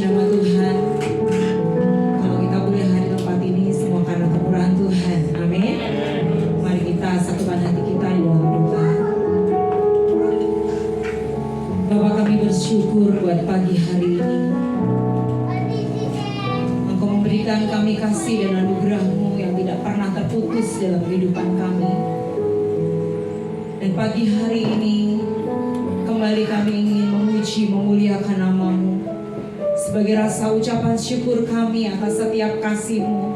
Puji nama Tuhan. Kalau kita boleh hadir di tempat ini semua karena kemurahan Tuhan. Amin. Mari kita satukan hati kita di dalam doa. Bapa, kami bersyukur buat pagi hari ini. Engkau memberikan kami kasih dan anugerah-Mu yang tidak pernah terputus dalam kehidupan kami. Dan pagi hari ini kembali kami ingin memuji, memuliakan nama-Mu sebagai rasa ucapan syukur kami atas setiap kasih-Mu,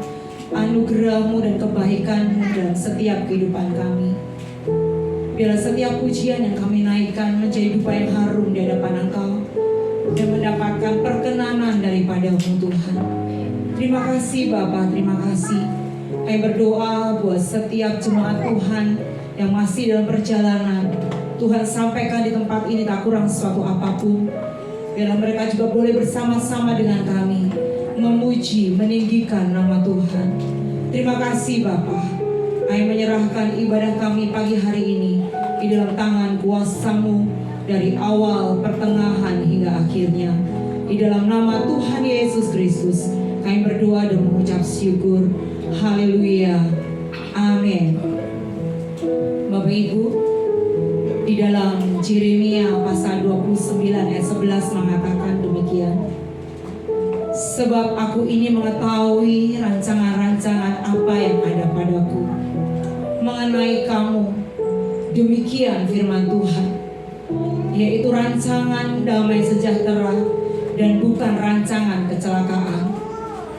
anugerah-Mu dan kebaikan-Mu dalam setiap kehidupan kami. Biarlah setiap pujian yang kami naikkan menjadi dupa yang harum di hadapan Engkau dan mendapatkan perkenanan daripada-Mu Tuhan. Terima kasih Bapa, terima kasih. Kami berdoa buat setiap jemaat Tuhan yang masih dalam perjalanan. Tuhan sampaikan di tempat ini tak kurang sesuatu apapun. Biarlah mereka juga boleh bersama-sama dengan kami memuji, meninggikan nama Tuhan. Terima kasih Bapa. Kami menyerahkan ibadah kami pagi hari ini di dalam tangan kuasa-Mu dari awal, pertengahan hingga akhirnya. Di dalam nama Tuhan Yesus Kristus kami berdoa dan mengucap syukur. Haleluya. Amin. Bapak Ibu, di dalam Yeremia pasal 29 ayat 11 mengatakan demikian. Sebab aku ini mengetahui rancangan-rancangan apa yang ada padaku mengenai kamu, demikian firman Tuhan, yaitu rancangan damai sejahtera dan bukan rancangan kecelakaan,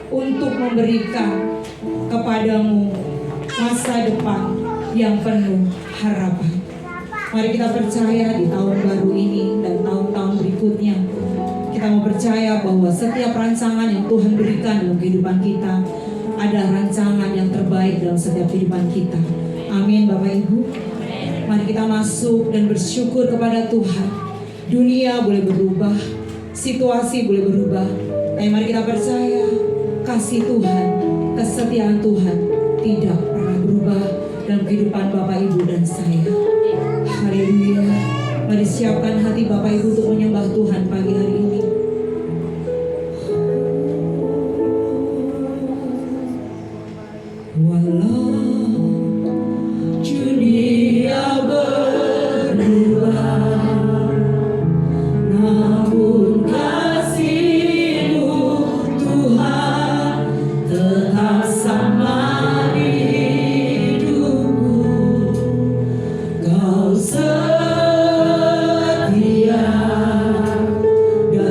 untuk memberikan kepadamu masa depan yang penuh harapan. Mari kita percaya di tahun baru ini dan tahun-tahun berikutnya, kita mau percaya bahwa setiap rancangan yang Tuhan berikan dalam kehidupan kita ada rancangan yang terbaik dalam setiap kehidupan kita. Amin Bapak Ibu. Mari kita masuk dan bersyukur kepada Tuhan. Dunia boleh berubah, situasi boleh berubah, tapi mari kita percaya kasih Tuhan, kesetiaan Tuhan tidak pernah berubah dalam kehidupan Bapak Ibu dan saya. Haleluya. Mari siapkan hati Bapak Ibu untuk menyembah Tuhan pagi hari ini. Walau dunia berubah, namun kasih-Mu Tuhan tetap sama di hidupku. Kau setia dan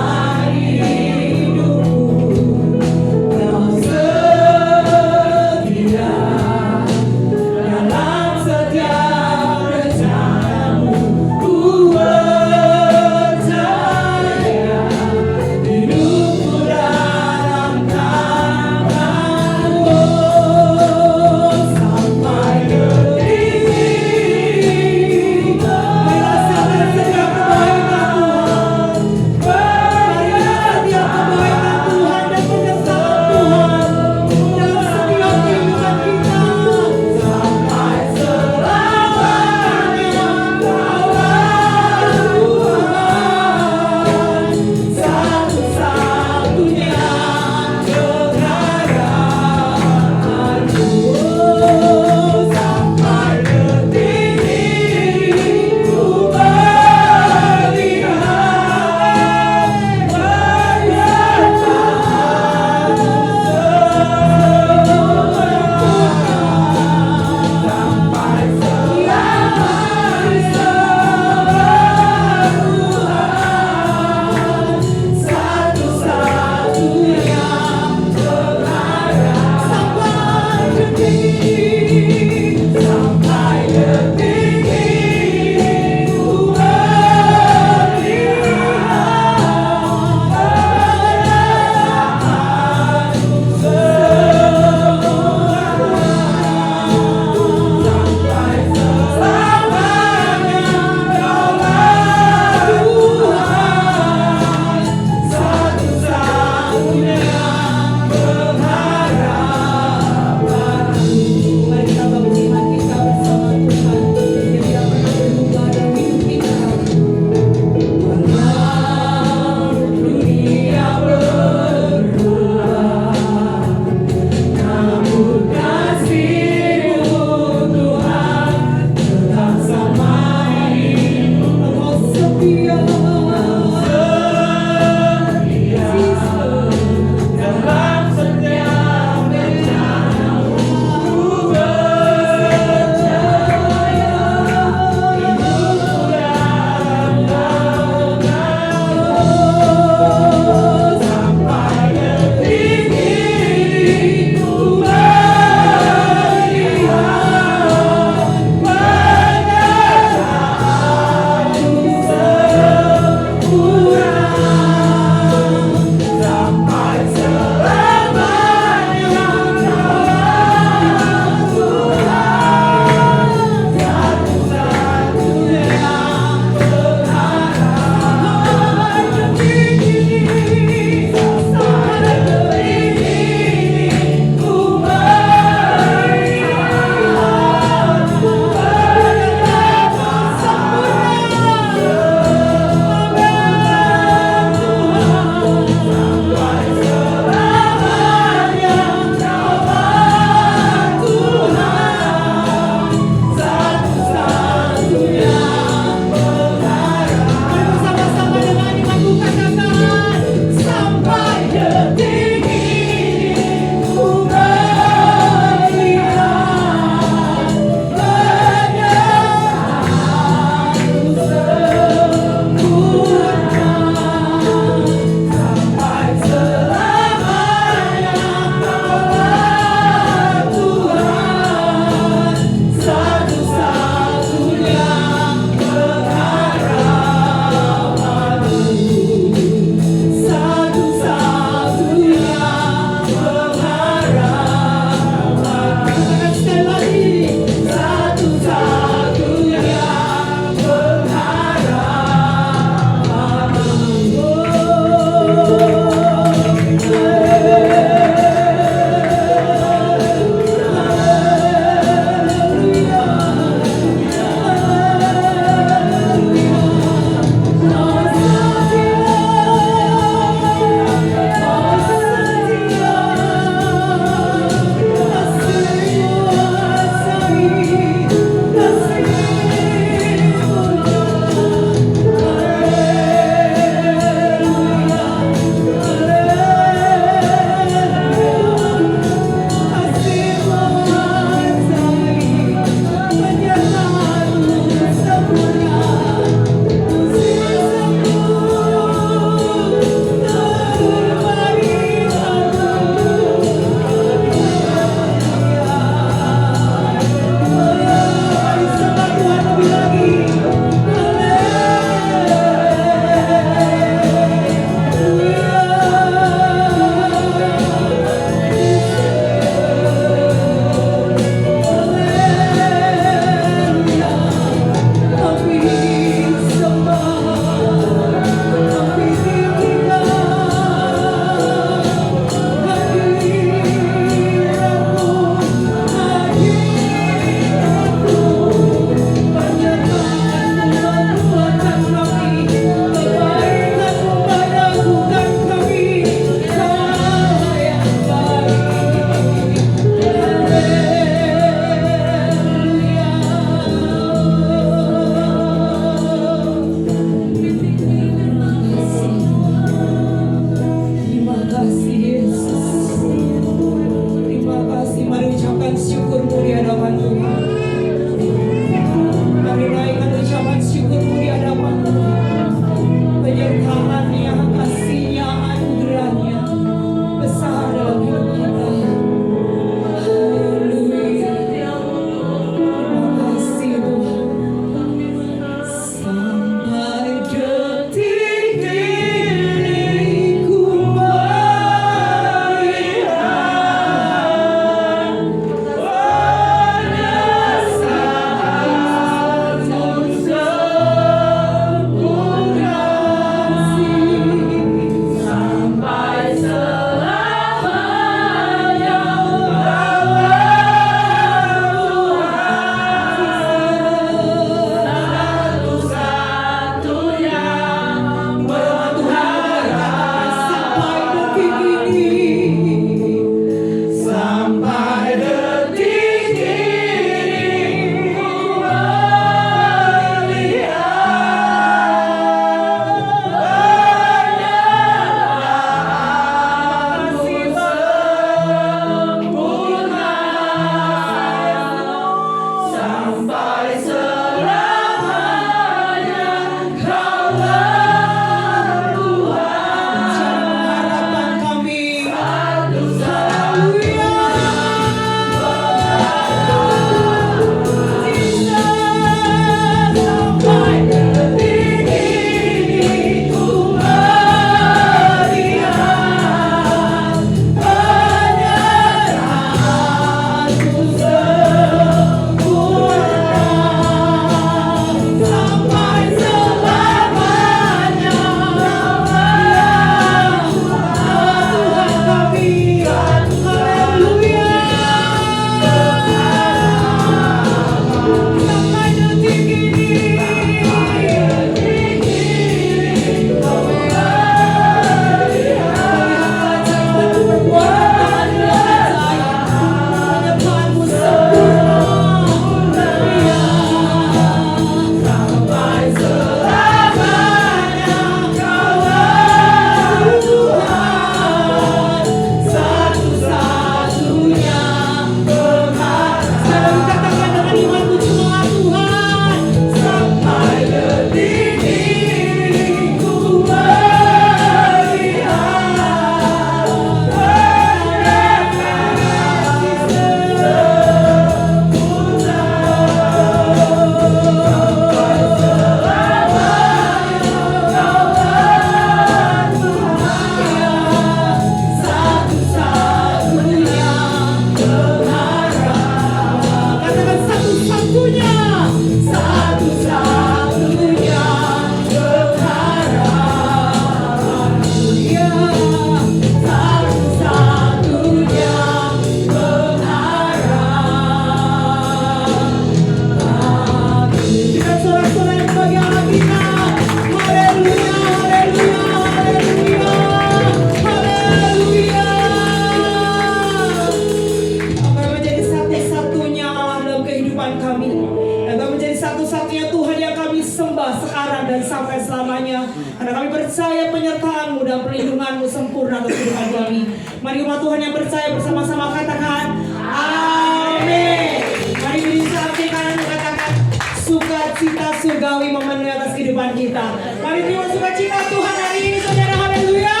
firman-Mu sempurna atas kehidupan kami. Mari umat Tuhan yang percaya bersama-sama katakan amin. Mari disampaikan katakan sukacita surgawi memenuhi atas kehidupan kita. Mari terima sukacita Tuhan hari ini saudara, haleluya.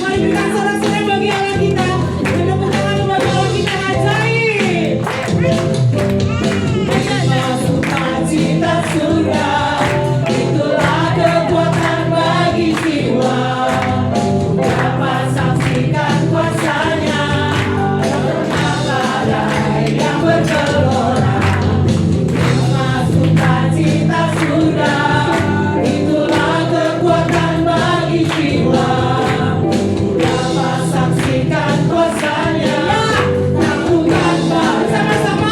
Mari berikan sorak-sorai bagi Allah kita. Dan tepuk tangan bagi Allah kita ajaib. Sukacita surga, itulah kekuatan bagi jiwa. Dapat saksikan kuasanya, tak ada yang bergelora. Sukacita surga, itulah kekuatan bagi jiwa. Dapat saksikan kuasanya, tak bukan bersama-sama.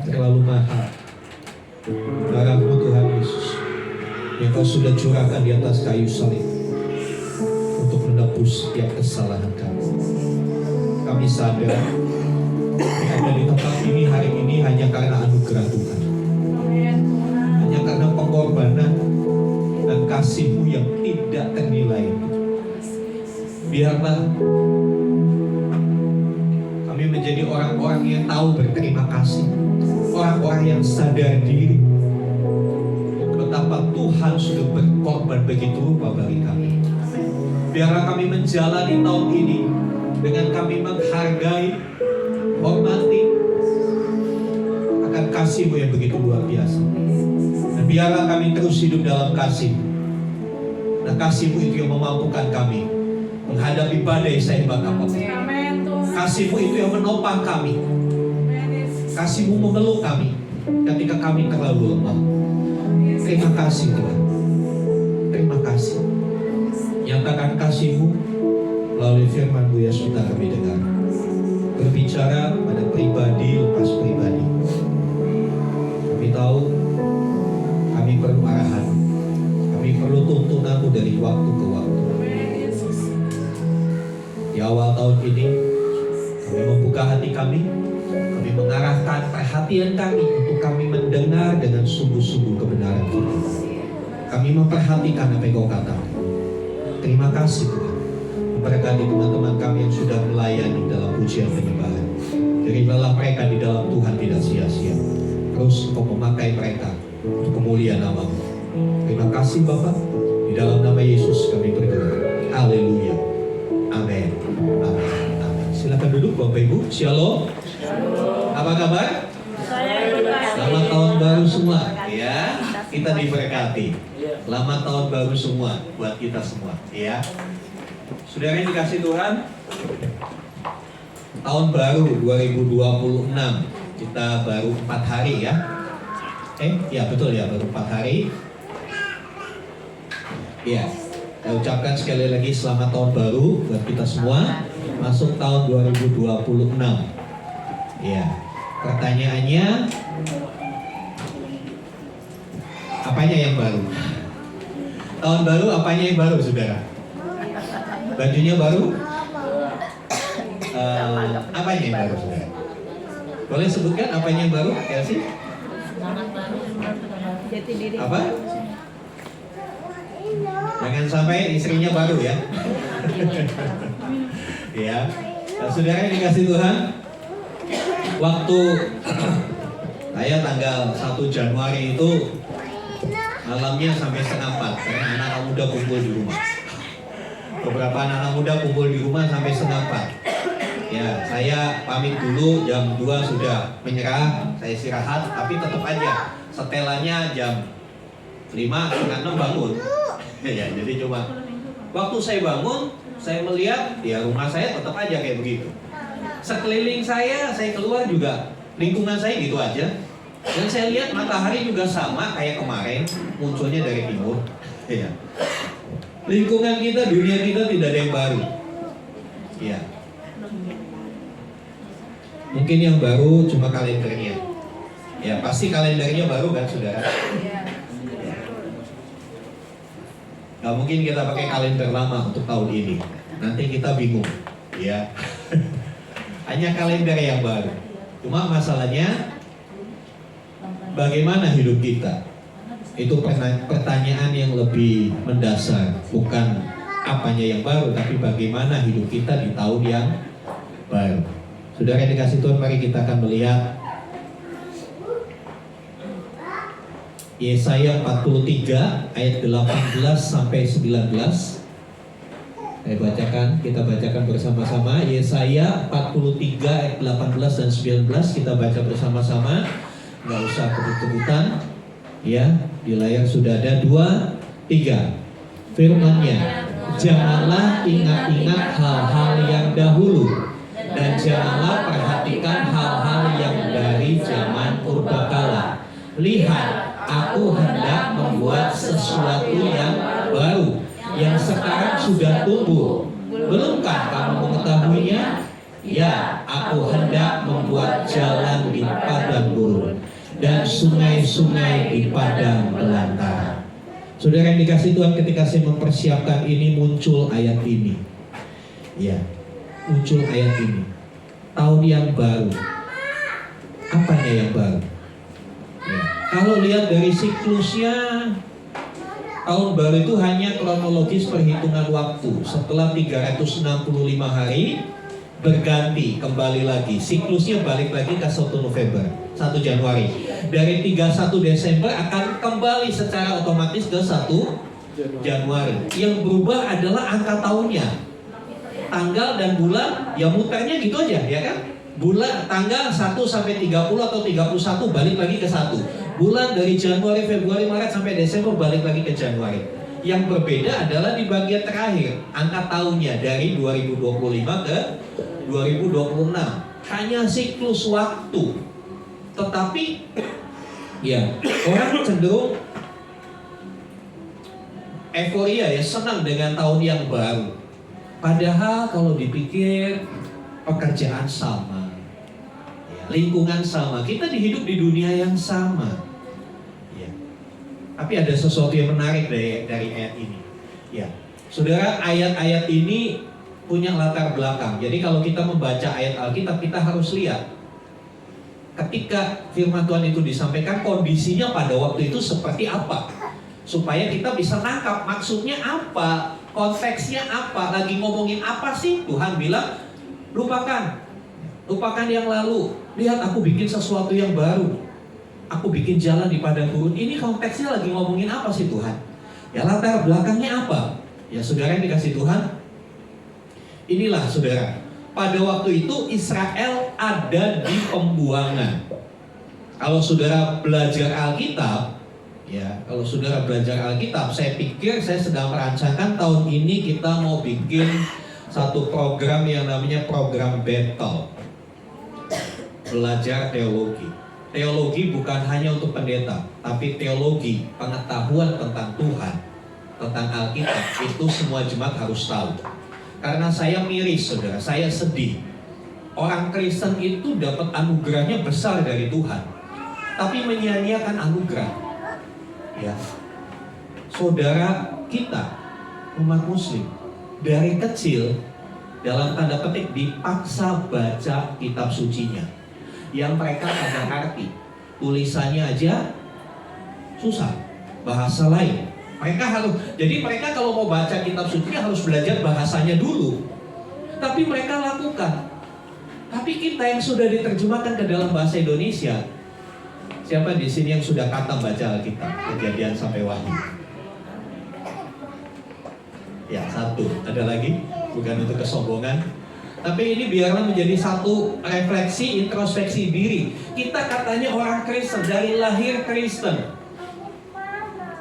terlalu mahal. Darah-Mu Tuhan Yesus yang Kau sudah curahkan di atas kayu salib untuk menebus setiap kesalahan kami. Kami sadar ada di tempat ini hari ini hanya karena anugerah Tuhan, hanya karena pengorbanan dan kasih-Mu yang tidak ternilai. Biarlah kami menjadi orang-orang yang tahu berterima kasih, orang-orang yang sadar diri betapa Tuhan sudah berkorban begitu rupa bagi kami. Biarlah kami menjalani tahun ini dengan kami menghargai, hormati akan kasih-Mu yang begitu luar biasa. Dan biarlah kami terus hidup dalam kasih. Nah, kasih-Mu itu yang memampukan kami menghadapi badai sehebat apapun. Kasih-Mu itu yang menopang kami. Kasih-Mu memeluk kami ketika kami terlalu lemah. Terima kasih Tuhan. Terima kasih. Nyatakan kasih-Mu melalui firman-Mu yang sudah kami dengar. Berbicara pada pribadi lepas pribadi. Kami tahu kami perlu arahan. Kami perlu tuntunan-Mu dari waktu ke waktu. Di awal tahun ini kami membuka hati kami mengarahkan perhatian kami untuk kami mendengar dengan sungguh-sungguh kebenaran Tuhan. Kami memperhatikan apa yang Kau katakan. Terima kasih Tuhan. Memberkati teman-teman kami yang sudah melayani dalam pujian penyembahan. Terimalah mereka di dalam Tuhan tidak sia-sia. Terus Kau memakai mereka untuk kemuliaan nama-Mu. Terima kasih Bapa. Di dalam nama Yesus kami berdoa. Haleluya. Amin. Amin. Amin. Silakan duduk Bapak Ibu. Shalom. Apa kabar? Selamat tahun baru semua. Ya, kita diberkati. Selamat tahun baru semua buat kita semua. Ya. Saudara yang dikasih Tuhan, tahun baru 2026. Kita baru 4 hari ya. Ya betul ya, baru 4 hari. Ya, saya ucapkan sekali lagi selamat tahun baru buat kita semua. Masuk tahun 2026. Ya, pertanyaannya, apanya yang baru? Tahun baru apanya yang baru, saudara? Bajunya baru? Apanya yang baru, saudara? Boleh sebutkan apanya yang baru, Elsie? Apa? Jangan sampai istrinya baru ya. Ya, saudara yang dikasih Tuhan, waktu saya tanggal 1 Januari itu malamnya sampai setengah 4 karena anak-anak muda kumpul di rumah. Beberapa anak-anak muda kumpul di rumah sampai setengah 4. Ya, saya pamit dulu, jam 2 sudah menyerah, saya istirahat, tapi tetap aja setelannya jam 5, setengah 6 bangun. Ya, jadi cuma waktu saya bangun, saya melihat ya rumah saya tetap aja kayak begitu. Sekeliling saya keluar juga lingkungan saya gitu aja. Dan saya lihat matahari juga sama kayak kemarin, munculnya dari timur. Ya. Lingkungan kita, dunia kita tidak ada yang baru. Ya. Mungkin yang baru cuma kalendernya. Ya, pasti kalendernya baru kan, saudara? Gak mungkin kita pakai kalender lama untuk tahun ini. Nanti kita bingung. Ya. Hanya kalender yang baru. Cuma masalahnya bagaimana hidup kita? Itu pertanyaan yang lebih mendasar. Bukan apanya yang baru, tapi bagaimana hidup kita di tahun yang baru. Saudara yang dikasih Tuhan, mari kita akan melihat Yesaya 43 ayat 18 sampai 19. Saya bacakan, kita bacakan bersama-sama. Yesaya 43 ayat 18 dan 19 kita baca bersama-sama. Nggak usah kebut-kebutan. Ya, di layar sudah ada 2, 3. Firman-Nya, janganlah ingat-ingat hal-hal yang dahulu, dan janganlah perhatikan hal-hal yang dari zaman purbakala. Lihat, aku hendak membuat sesuatu yang baru, yang sekarang sudah tumbuh. Belumkah kamu mengetahuinya? Ya, aku hendak membuat jalan di padang gurun dan sungai-sungai di padang belantara. Saudara yang dikasih Tuhan, ketika saya mempersiapkan ini muncul ayat ini. Ya, muncul ayat ini. Tahun yang baru. Apanya yang baru? Ya. Kalau lihat dari siklusnya, tahun baru itu hanya kronologis perhitungan waktu. Setelah 365 hari berganti kembali lagi. Siklusnya balik lagi ke 1 November, 1 Januari. Dari 31 Desember akan kembali secara otomatis ke 1 Januari. Yang berubah adalah angka tahunnya. Tanggal dan bulan ya muternya gitu aja, ya kan? Bulan tanggal 1 sampai 30 atau 31 balik lagi ke 1. Bulan dari Januari, Februari, Maret sampai Desember balik lagi ke Januari. Yang berbeda adalah di bagian terakhir, angka tahunnya dari 2025 ke 2026. Hanya siklus waktu. Tetapi ya, orang cenderung euforia ya, senang dengan tahun yang baru. Padahal kalau dipikir pekerjaan sama, ya, lingkungan sama, kita hidup di dunia yang sama. Ya. Tapi ada sesuatu yang menarik dari ayat ini. Ya, saudara, ayat-ayat ini punya latar belakang. Jadi kalau kita membaca ayat Alkitab, kita harus lihat ketika firman Tuhan itu disampaikan, kondisinya pada waktu itu seperti apa, supaya kita bisa nangkap maksudnya apa, konteksnya apa, lagi ngomongin apa sih. Tuhan bilang, lupakan yang lalu, lihat aku bikin sesuatu yang baru, aku bikin jalan di padang gurun. Ini konteksnya lagi ngomongin apa sih Tuhan? Ya, latar belakangnya apa? Ya, saudara yang dikasih Tuhan, inilah saudara, pada waktu itu Israel ada di pembuangan. Kalau saudara belajar Alkitab, ya, kalau saudara belajar Alkitab, saya pikir saya sedang merancangkan tahun ini kita mau bikin satu program yang namanya program Bethel. Belajar teologi. Teologi bukan hanya untuk pendeta, tapi teologi, pengetahuan tentang Tuhan, tentang Alkitab, itu semua jemaat harus tahu. Karena saya miris, saudara, saya sedih. Orang Kristen itu dapat anugerahnya besar dari Tuhan, tapi menyia-nyiakan anugerah. Ya, saudara kita, umat Muslim, dari kecil, dalam tanda petik, dipaksa baca kitab sucinya, yang mereka kagak ngerti. Tulisannya aja susah, bahasa lain. Jadi mereka kalau mau baca kitab suci harus belajar bahasanya dulu. Tapi mereka lakukan. Tapi kita yang sudah diterjemahkan ke dalam bahasa Indonesia, siapa di sini yang sudah khatam baca Alkitab, Kejadian sampai Wahyu? Ya, satu. Ada lagi? Bukan untuk kesombongan, tapi ini biarlah menjadi satu refleksi, introspeksi diri. Kita katanya orang Kristen, dari lahir Kristen.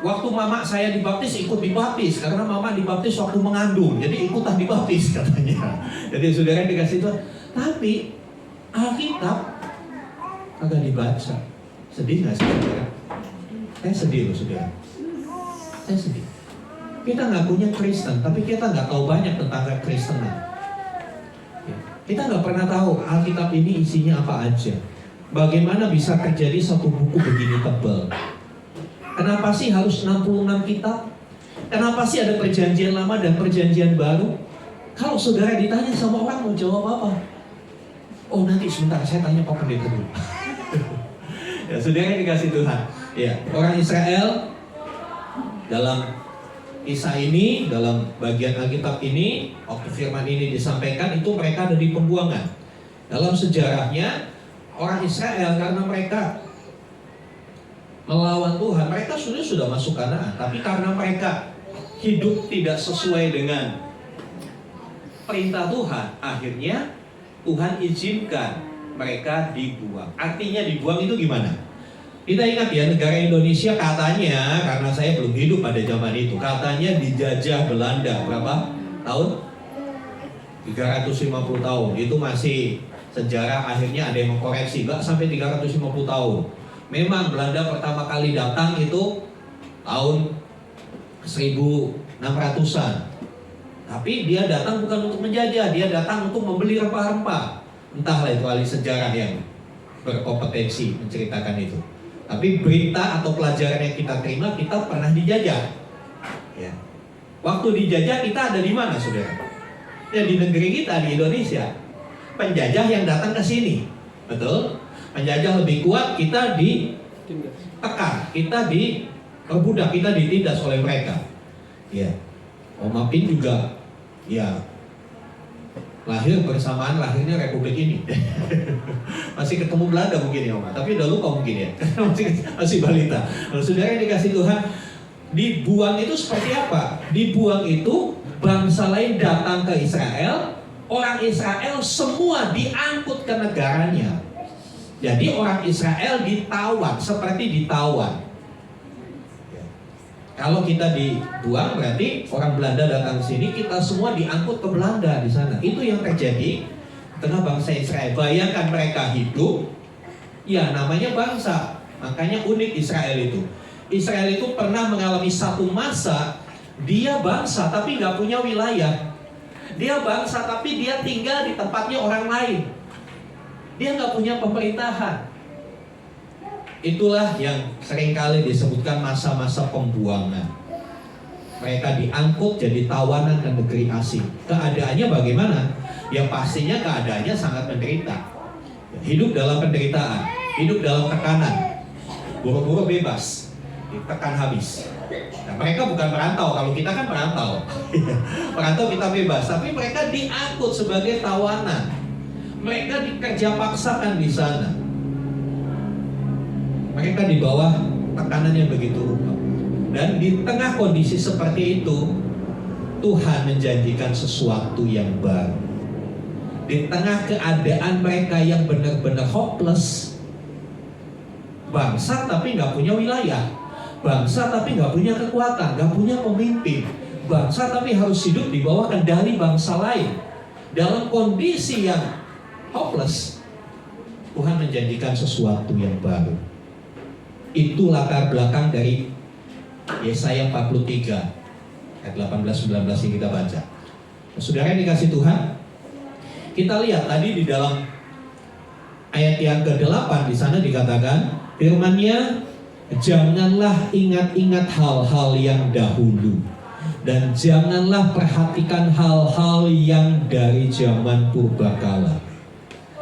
Waktu mama saya dibaptis, ikut dibaptis. Karena mama dibaptis waktu mengandung, jadi ikutan dibaptis katanya. Jadi saudara dikasih Tuhan. Tapi Alkitab agak dibaca. Sedih gak sih saudara? Saya sedih loh saudara. Saya sedih. Kita ngakunya Kristen, tapi kita nggak tahu banyak tentang kekristenan. Ya. Kita nggak pernah tahu Alkitab ini isinya apa aja. Bagaimana bisa terjadi satu buku begini tebal? Kenapa sih harus 66 kitab? Kenapa sih ada perjanjian lama dan perjanjian baru? Kalau saudara ditanya sama orang mau jawab apa? Oh, nanti sebentar saya tanya Pak Pendeta dulu. Ya, saudara yang dikasih Tuhan. Ya, orang Israel dalam kisah ini, dalam bagian Alkitab ini, waktu firman ini disampaikan, itu mereka ada di pembuangan. Dalam sejarahnya, orang Israel karena mereka melawan Tuhan, mereka sudah masuk Kanaan, tapi karena mereka hidup tidak sesuai dengan perintah Tuhan, akhirnya Tuhan izinkan mereka dibuang. Artinya dibuang itu gimana? Kita ingat ya, negara Indonesia katanya, karena saya belum hidup pada zaman itu, katanya dijajah Belanda berapa tahun? 350 tahun. Itu masih sejarah, akhirnya ada yang mengkoreksi, nggak sampai 350 tahun. Memang Belanda pertama kali datang itu tahun 1600-an. Tapi dia datang bukan untuk menjajah, dia datang untuk membeli rempah-rempah. Entahlah itu ahli sejarah yang berkompetensi menceritakan itu. Tapi berita atau pelajaran yang kita terima, kita pernah dijajah. Ya. Waktu dijajah kita ada di mana, saudara? Ya di negeri kita, di Indonesia. Penjajah yang datang ke sini, betul? Penjajah lebih kuat, kita ditekan, kita diperbudak, kita ditindas oleh mereka. Ya, Om Apin juga, ya lahir bersamaan lahirnya Republik ini. Masih ketemu Belanda mungkin ya Om, tapi udah lupa mungkin ya, masih balita. Lalu saudara yang dikasih Tuhan, dibuang itu seperti apa? Dibuang itu bangsa lain datang ke Israel, orang Israel semua diangkut ke negaranya. Jadi orang Israel ditawan, seperti ditawan. Kalau kita dibuang berarti orang Belanda datang ke sini, kita semua diangkut ke Belanda di sana. Itu yang terjadi tengah bangsa Israel. Bayangkan mereka hidup, ya namanya bangsa. Makanya unik Israel itu. Israel itu pernah mengalami satu masa dia bangsa tapi nggak punya wilayah. Dia bangsa tapi dia tinggal di tempatnya orang lain. Dia nggak punya pemerintahan. Itulah yang seringkali disebutkan masa-masa pembuangan. Mereka diangkut jadi tawanan ke negeri asing. Keadaannya bagaimana? Ya pastinya keadaannya sangat menderita. Hidup dalam penderitaan, hidup dalam tekanan. Buru-buru bebas, ditekan habis. Nah, mereka bukan merantau, kalau kita kan merantau. Merantau kita bebas, tapi mereka diangkut sebagai tawanan. Mereka dikerja paksakan di sana. Mereka di bawah tekanan yang begitu rupa. Dan di tengah kondisi seperti itu, Tuhan menjanjikan sesuatu yang baru. Di tengah keadaan mereka yang benar-benar hopeless, bangsa tapi nggak punya wilayah, bangsa tapi nggak punya kekuatan, nggak punya pemimpin, bangsa tapi harus hidup di bawah kendali bangsa lain. Dalam kondisi yang hopeless, Tuhan menjanjikan sesuatu yang baru. Itu latar belakang dari Yesaya 43 ayat 18-19 yang kita baca. Saudara yang dikasih Tuhan, kita lihat tadi di dalam ayat yang ke-8 di sana dikatakan firman-Nya, janganlah ingat-ingat hal-hal yang dahulu dan janganlah perhatikan hal-hal yang dari zaman purbakala.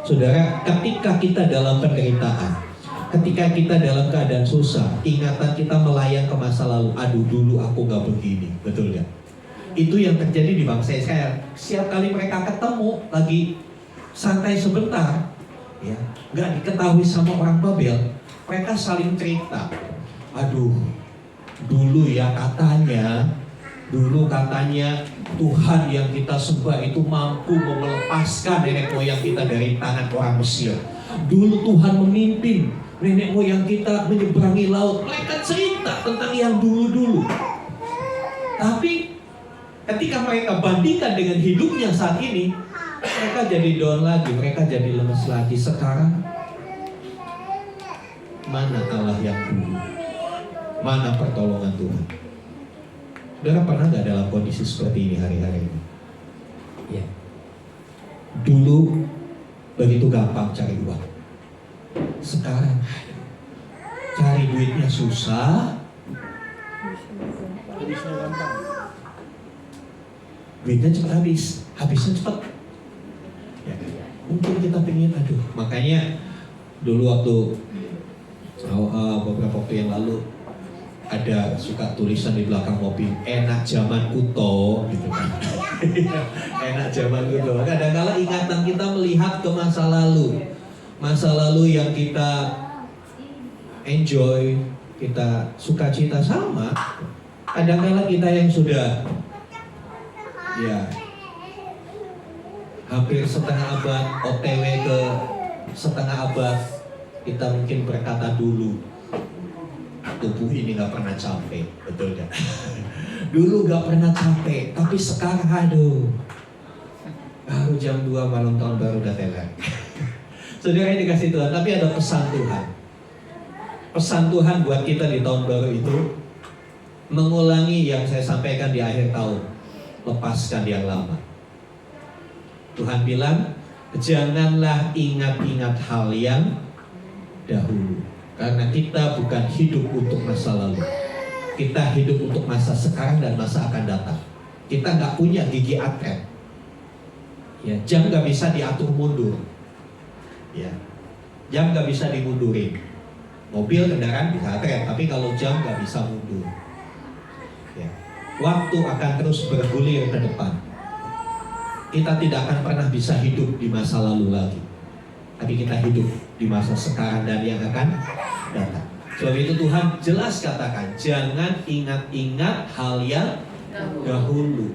Saudara, ketika kita dalam penderitaan, ketika kita dalam keadaan susah, ingatan kita melayang ke masa lalu. Aduh, dulu aku gak begini, betul gak? Itu yang terjadi di bangsa Israel. Setiap kali mereka ketemu, lagi santai sebentar, ya, gak diketahui sama orang Babel, mereka saling cerita. Aduh, dulu katanya Tuhan yang kita sembah itu mampu melepaskan nenek moyang kita dari tangan orang Mesir. Dulu Tuhan memimpin nenek moyang kita menyeberangi laut. Mereka cerita tentang yang dulu-dulu. Tapi ketika mereka bandingkan dengan hidupnya saat ini, mereka jadi down lagi, mereka jadi lemes lagi. Sekarang mana Allah yang dulu? Mana pertolongan Tuhan? Saudara pernah gak dalam kondisi seperti ini hari-hari ini? Ya. Dulu begitu gampang cari uang. Sekarang cari duitnya susah. Duitnya cepat habis, habisnya cepat. Ya. Mungkin kita pengen, aduh. Makanya dulu waktu beberapa waktu yang lalu ada suka tulisan di belakang mobil, enak zaman kuto gitu kan. Enak zaman kuto. Kadang-kala ingatan kita melihat ke masa lalu yang kita enjoy, kita sukacita sama. Kadang-kala kita yang sudah ya hampir setengah abad, OTW ke setengah abad, kita mungkin berkata dulu, tubuh ini gak pernah capek, betul gak? Dulu gak pernah capek, tapi sekarang aduh, baru jam 2 malam tahun baru udah teler. Saudara yang dikasih Tuhan, tapi ada pesan Tuhan. Pesan Tuhan buat kita di tahun baru itu mengulangi yang saya sampaikan di akhir tahun, lepaskan yang lama. Tuhan bilang, janganlah ingat-ingat hal yang dahulu. Karena kita bukan hidup untuk masa lalu. Kita hidup untuk masa sekarang dan masa akan datang. Kita nggak punya gigi atret. Ya, jam nggak bisa diatur mundur. Ya, jam nggak bisa dimundurin. Mobil, kendaraan bisa atret, tapi kalau jam nggak bisa mundur. Ya. Waktu akan terus bergulir ke depan. Kita tidak akan pernah bisa hidup di masa lalu lagi, tapi kita hidup di masa sekarang dan yang akan datang. Sebab itu Tuhan jelas katakan, jangan ingat-ingat hal yang dahulu.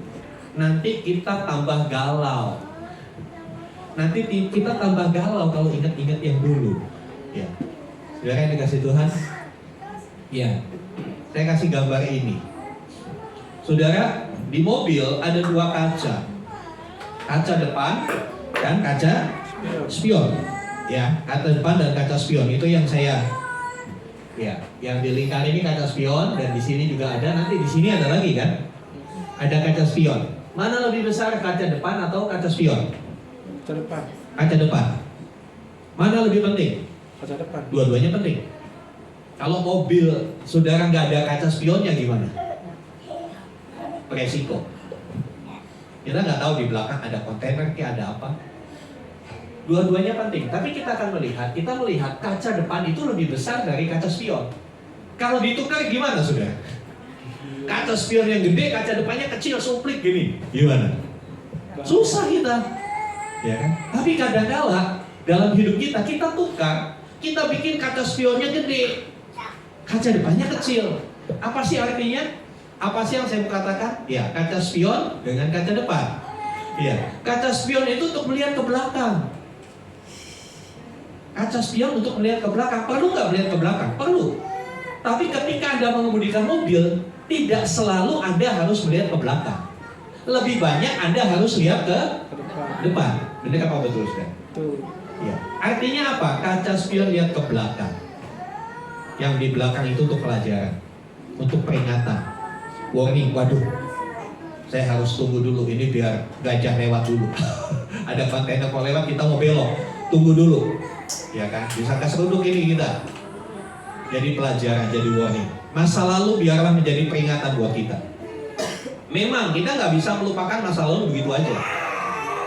Nanti kita tambah galau. Nanti kita tambah galau kalau ingat-ingat yang dulu. Ya, saudara yang dikasih Tuhan. Ya, saya kasih gambar ini. Saudara, di mobil ada dua kaca. Kaca depan dan kaca spion. Ya, kaca depan dan kaca spion itu yang saya, ya, yang di lingkar ini kaca spion dan di sini juga ada. Nanti di sini ada lagi kan? Ada kaca spion. Mana lebih besar, kaca depan atau kaca spion? Kaca depan. Kaca depan. Mana lebih penting? Kaca depan. Dua-duanya penting. Kalau mobil saudara nggak ada kaca spionnya gimana? Resiko. Kita nggak tahu di belakang ada kontainer, ada apa. Dua-duanya penting. Tapi kita akan melihat, kaca depan itu lebih besar dari kaca spion. Kalau ditukar gimana saudara? Kaca spion yang gede, kaca depannya kecil, suplik gini. Gimana? Susah kita. Ya kan? Tapi kadang-kala dalam hidup kita tukar. Kita bikin kaca spionnya gede, kaca depannya kecil. Apa sih artinya? Apa sih yang saya mau katakan? Ya, kaca spion dengan kaca depan. Ya, kaca spion itu untuk melihat ke belakang. Kaca spion untuk melihat ke belakang. Perlu nggak melihat ke belakang? Perlu. Tapi ketika Anda mengemudikan mobil, tidak selalu Anda harus melihat ke belakang. Lebih banyak Anda harus lihat ke depan. Benar apa betul, Saudara? Betul. Ya. Artinya apa? Kaca spion lihat ke belakang. Yang di belakang itu untuk pelajaran, untuk peringatan. Warning, waduh, saya harus tunggu dulu ini biar gajah lewat dulu. Ada kontainer mau lewat, kita mau belok, tunggu dulu. Ya kan? Bisa keseruduk ini kita. Jadi pelajaran, jadi warning. Masa lalu biarlah menjadi peringatan buat kita. Memang kita nggak bisa melupakan masa lalu begitu aja.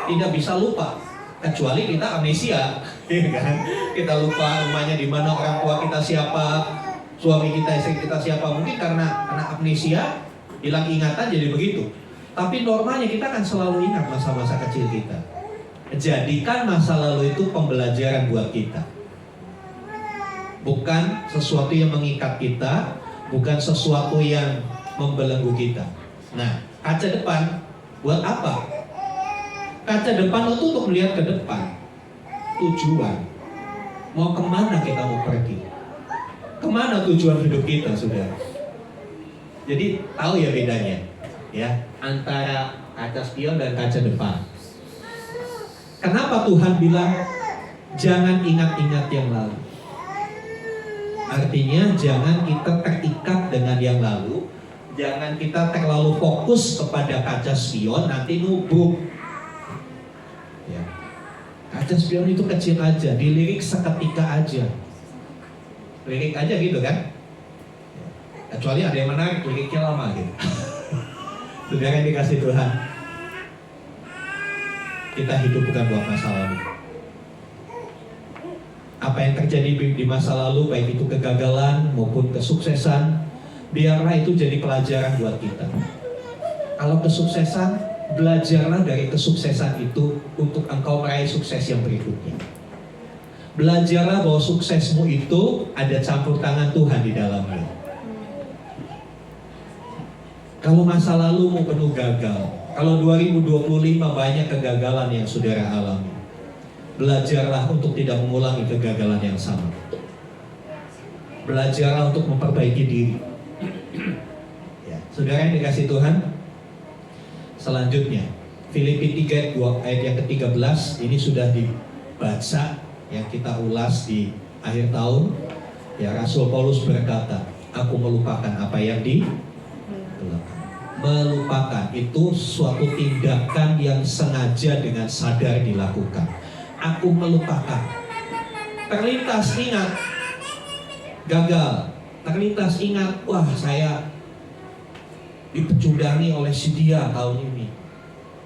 Tidak bisa lupa, kecuali kita amnesia, ya kan? Kita lupa rumahnya di mana, orang tua kita siapa, suami kita, istri kita siapa. Mungkin karena amnesia, hilang ingatan jadi begitu. Tapi normalnya kita akan selalu ingat masa-masa kecil kita. Jadikan masa lalu itu pembelajaran buat kita. Bukan sesuatu yang mengikat kita, bukan sesuatu yang membelenggu kita. Nah, kaca depan buat apa? Kaca depan itu untuk melihat ke depan. Tujuan. Mau kemana kita mau pergi? Kemana tujuan hidup kita, saudara? Jadi tahu ya bedanya, ya, antara kaca spion dan kaca depan. Kenapa Tuhan bilang jangan ingat-ingat yang lalu? Artinya jangan kita terikat dengan yang lalu, jangan kita terlalu fokus kepada kaca spion, nanti nubruk. Ya. Kaca spion itu kecil aja, dilirik seketika aja. Lirik aja gitu kan? Kecuali ada yang menarik, liriknya lama gitu. Saudara yang dikasih Tuhan, kita hidup bukan buat masa lalu. Apa yang terjadi di masa lalu, baik itu kegagalan maupun kesuksesan, biarlah itu jadi pelajaran buat kita. Kalau kesuksesan, belajarlah dari kesuksesan itu untuk engkau meraih sukses yang berikutnya. Belajarlah bahwa suksesmu itu ada campur tangan Tuhan di dalamnya. Kalau masa lalumu penuh gagal, kalau 2025 banyak kegagalan yang saudara alami, belajarlah untuk tidak mengulangi kegagalan yang sama. Belajarlah untuk memperbaiki diri. Ya, saudara yang dikasih Tuhan, selanjutnya Filipi 3 ayat yang ke-13 ini sudah dibaca, yang kita ulas di akhir tahun. Ya, Rasul Paulus berkata, aku melupakan apa yang di belakang. Melupakan itu suatu tindakan yang sengaja dengan sadar dilakukan. Aku melupakan. Terlintas ingat. gagal, terlintas ingat, wah saya dipecudangi oleh si dia tahun ini,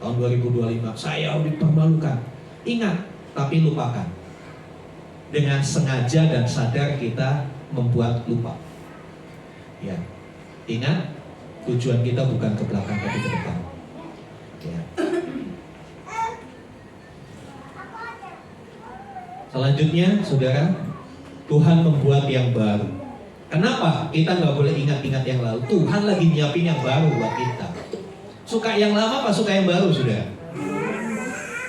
tahun 2025, saya dipermalukan. Ingat, tapi lupakan. Dengan sengaja dan sadar kita membuat lupa. Ya, ingat, tujuan kita bukan ke belakang tapi ke depan. Ya. Selanjutnya, saudara, Tuhan membuat yang baru. Kenapa kita nggak boleh ingat-ingat yang lalu? Tuhan lagi nyiapin yang baru buat kita. Suka yang lama apa suka yang baru, saudara?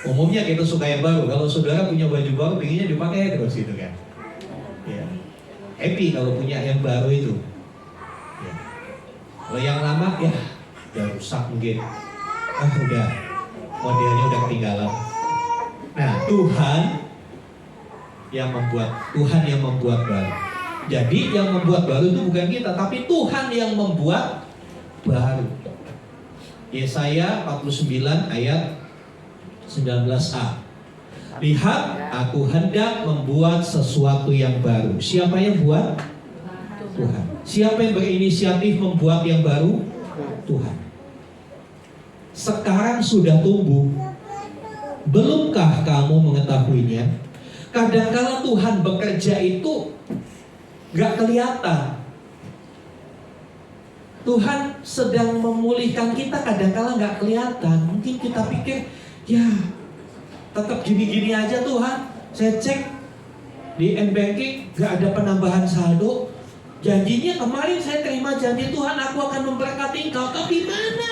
Umumnya kita suka yang baru. Kalau saudara punya baju baru, pengennya dipakai terus gitu kan? Ya. Happy kalau punya yang baru itu. Ya. Kalau yang lama, ya udah rusak mungkin. Udah modelnya udah ketinggalan. Nah, Tuhan yang membuat baru. Jadi yang membuat baru itu bukan kita, tapi Tuhan yang membuat baru. Yesaya 49 ayat 19a. Lihat, aku hendak membuat sesuatu yang baru. Siapa yang buat? Tuhan. Siapa yang berinisiatif membuat yang baru? Tuhan. Sekarang sudah tumbuh. Belumkah kamu mengetahuinya? Kadang-kala Tuhan bekerja itu gak kelihatan. Tuhan sedang memulihkan kita, kadang-kala gak kelihatan. Mungkin kita pikir, ya tetap gini-gini aja Tuhan. Saya cek di M-Banking gak ada penambahan saldo. Janjinya kemarin saya terima janji Tuhan, aku akan memberkati engkau. Tapi mana?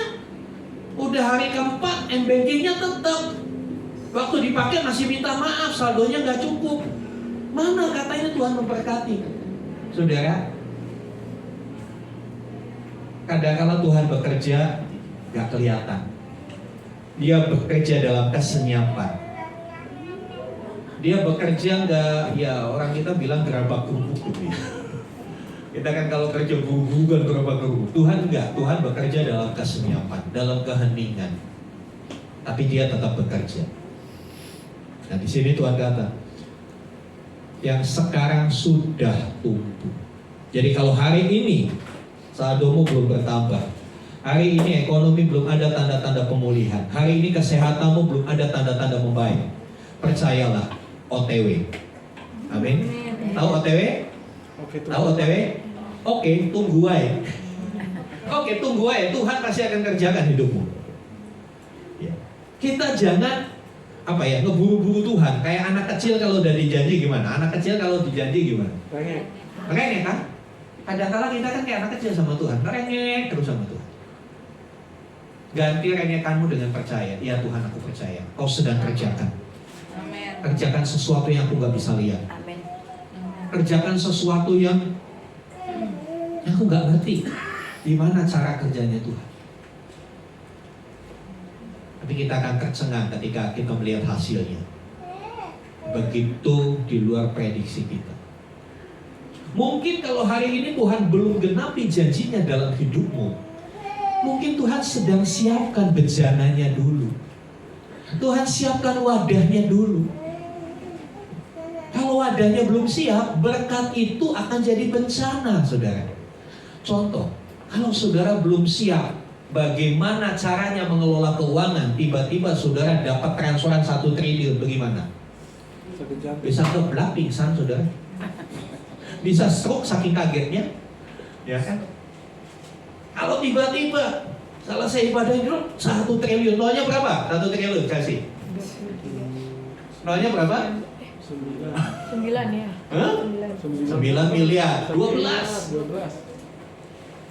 Udah hari keempat M-Bankingnya tetap, waktu dipakai masih minta maaf, saldonya gak cukup. Mana katanya Tuhan memberkati? Saudara, kadang-kala Tuhan bekerja gak kelihatan. Dia bekerja dalam kesenyapan. Dia bekerja gak, ya orang kita bilang gerabak kerupuk gitu ya. Kita kan kalau kerja buru-buru kan gerabak kerupuk. Tuhan enggak, Tuhan bekerja dalam kesenyapan, dalam keheningan. Tapi dia tetap bekerja. Nah di sini Tuhan kata, yang sekarang sudah tumbuh. Jadi kalau hari ini saldomu belum bertambah, hari ini ekonomi belum ada tanda-tanda pemulihan, hari ini kesehatanmu belum ada tanda-tanda membaik, percayalah, OTW. Amin. Tahu OTW? Tahu OTW? Oke, tunggu aja. Oke, tunggu aja. Tuhan pasti akan kerjakan hidupmu. Ya. Kita jangan ngeburu-buru Tuhan. Kayak anak kecil kalau udah dijanji gimana? Anak kecil kalau dijanji gimana? Pengen kan? Kadang-kala kita kan kayak anak kecil sama Tuhan, merengek terus sama Tuhan. Ganti rengekanmu dengan percaya. Ya Tuhan, aku percaya Kau sedang kerjakan. Amen. Kerjakan sesuatu yang aku gak bisa lihat. Amen. Kerjakan sesuatu yang aku gak ngerti gimana cara kerjanya Tuhan. Tapi kita akan tercengang ketika kita melihat hasilnya. Begitu di luar prediksi kita. Mungkin kalau hari ini Tuhan belum genapi janjinya dalam hidupmu, mungkin Tuhan sedang siapkan bejananya dulu. Tuhan siapkan wadahnya dulu. Kalau wadahnya belum siap, berkat itu akan jadi bencana, saudara. Contoh, kalau saudara belum siap bagaimana caranya mengelola keuangan, tiba-tiba saudara dapat transferan 1 triliun, bagaimana? Bisa keblak pingsan, saudara. Bisa stroke saking kagetnya, ya kan? Kalau tiba-tiba selesai ibadah itu 1 triliun, nolnya berapa? 1 triliun kasih. Nolnya berapa? 9 ya. Hah? 9 miliar, 12.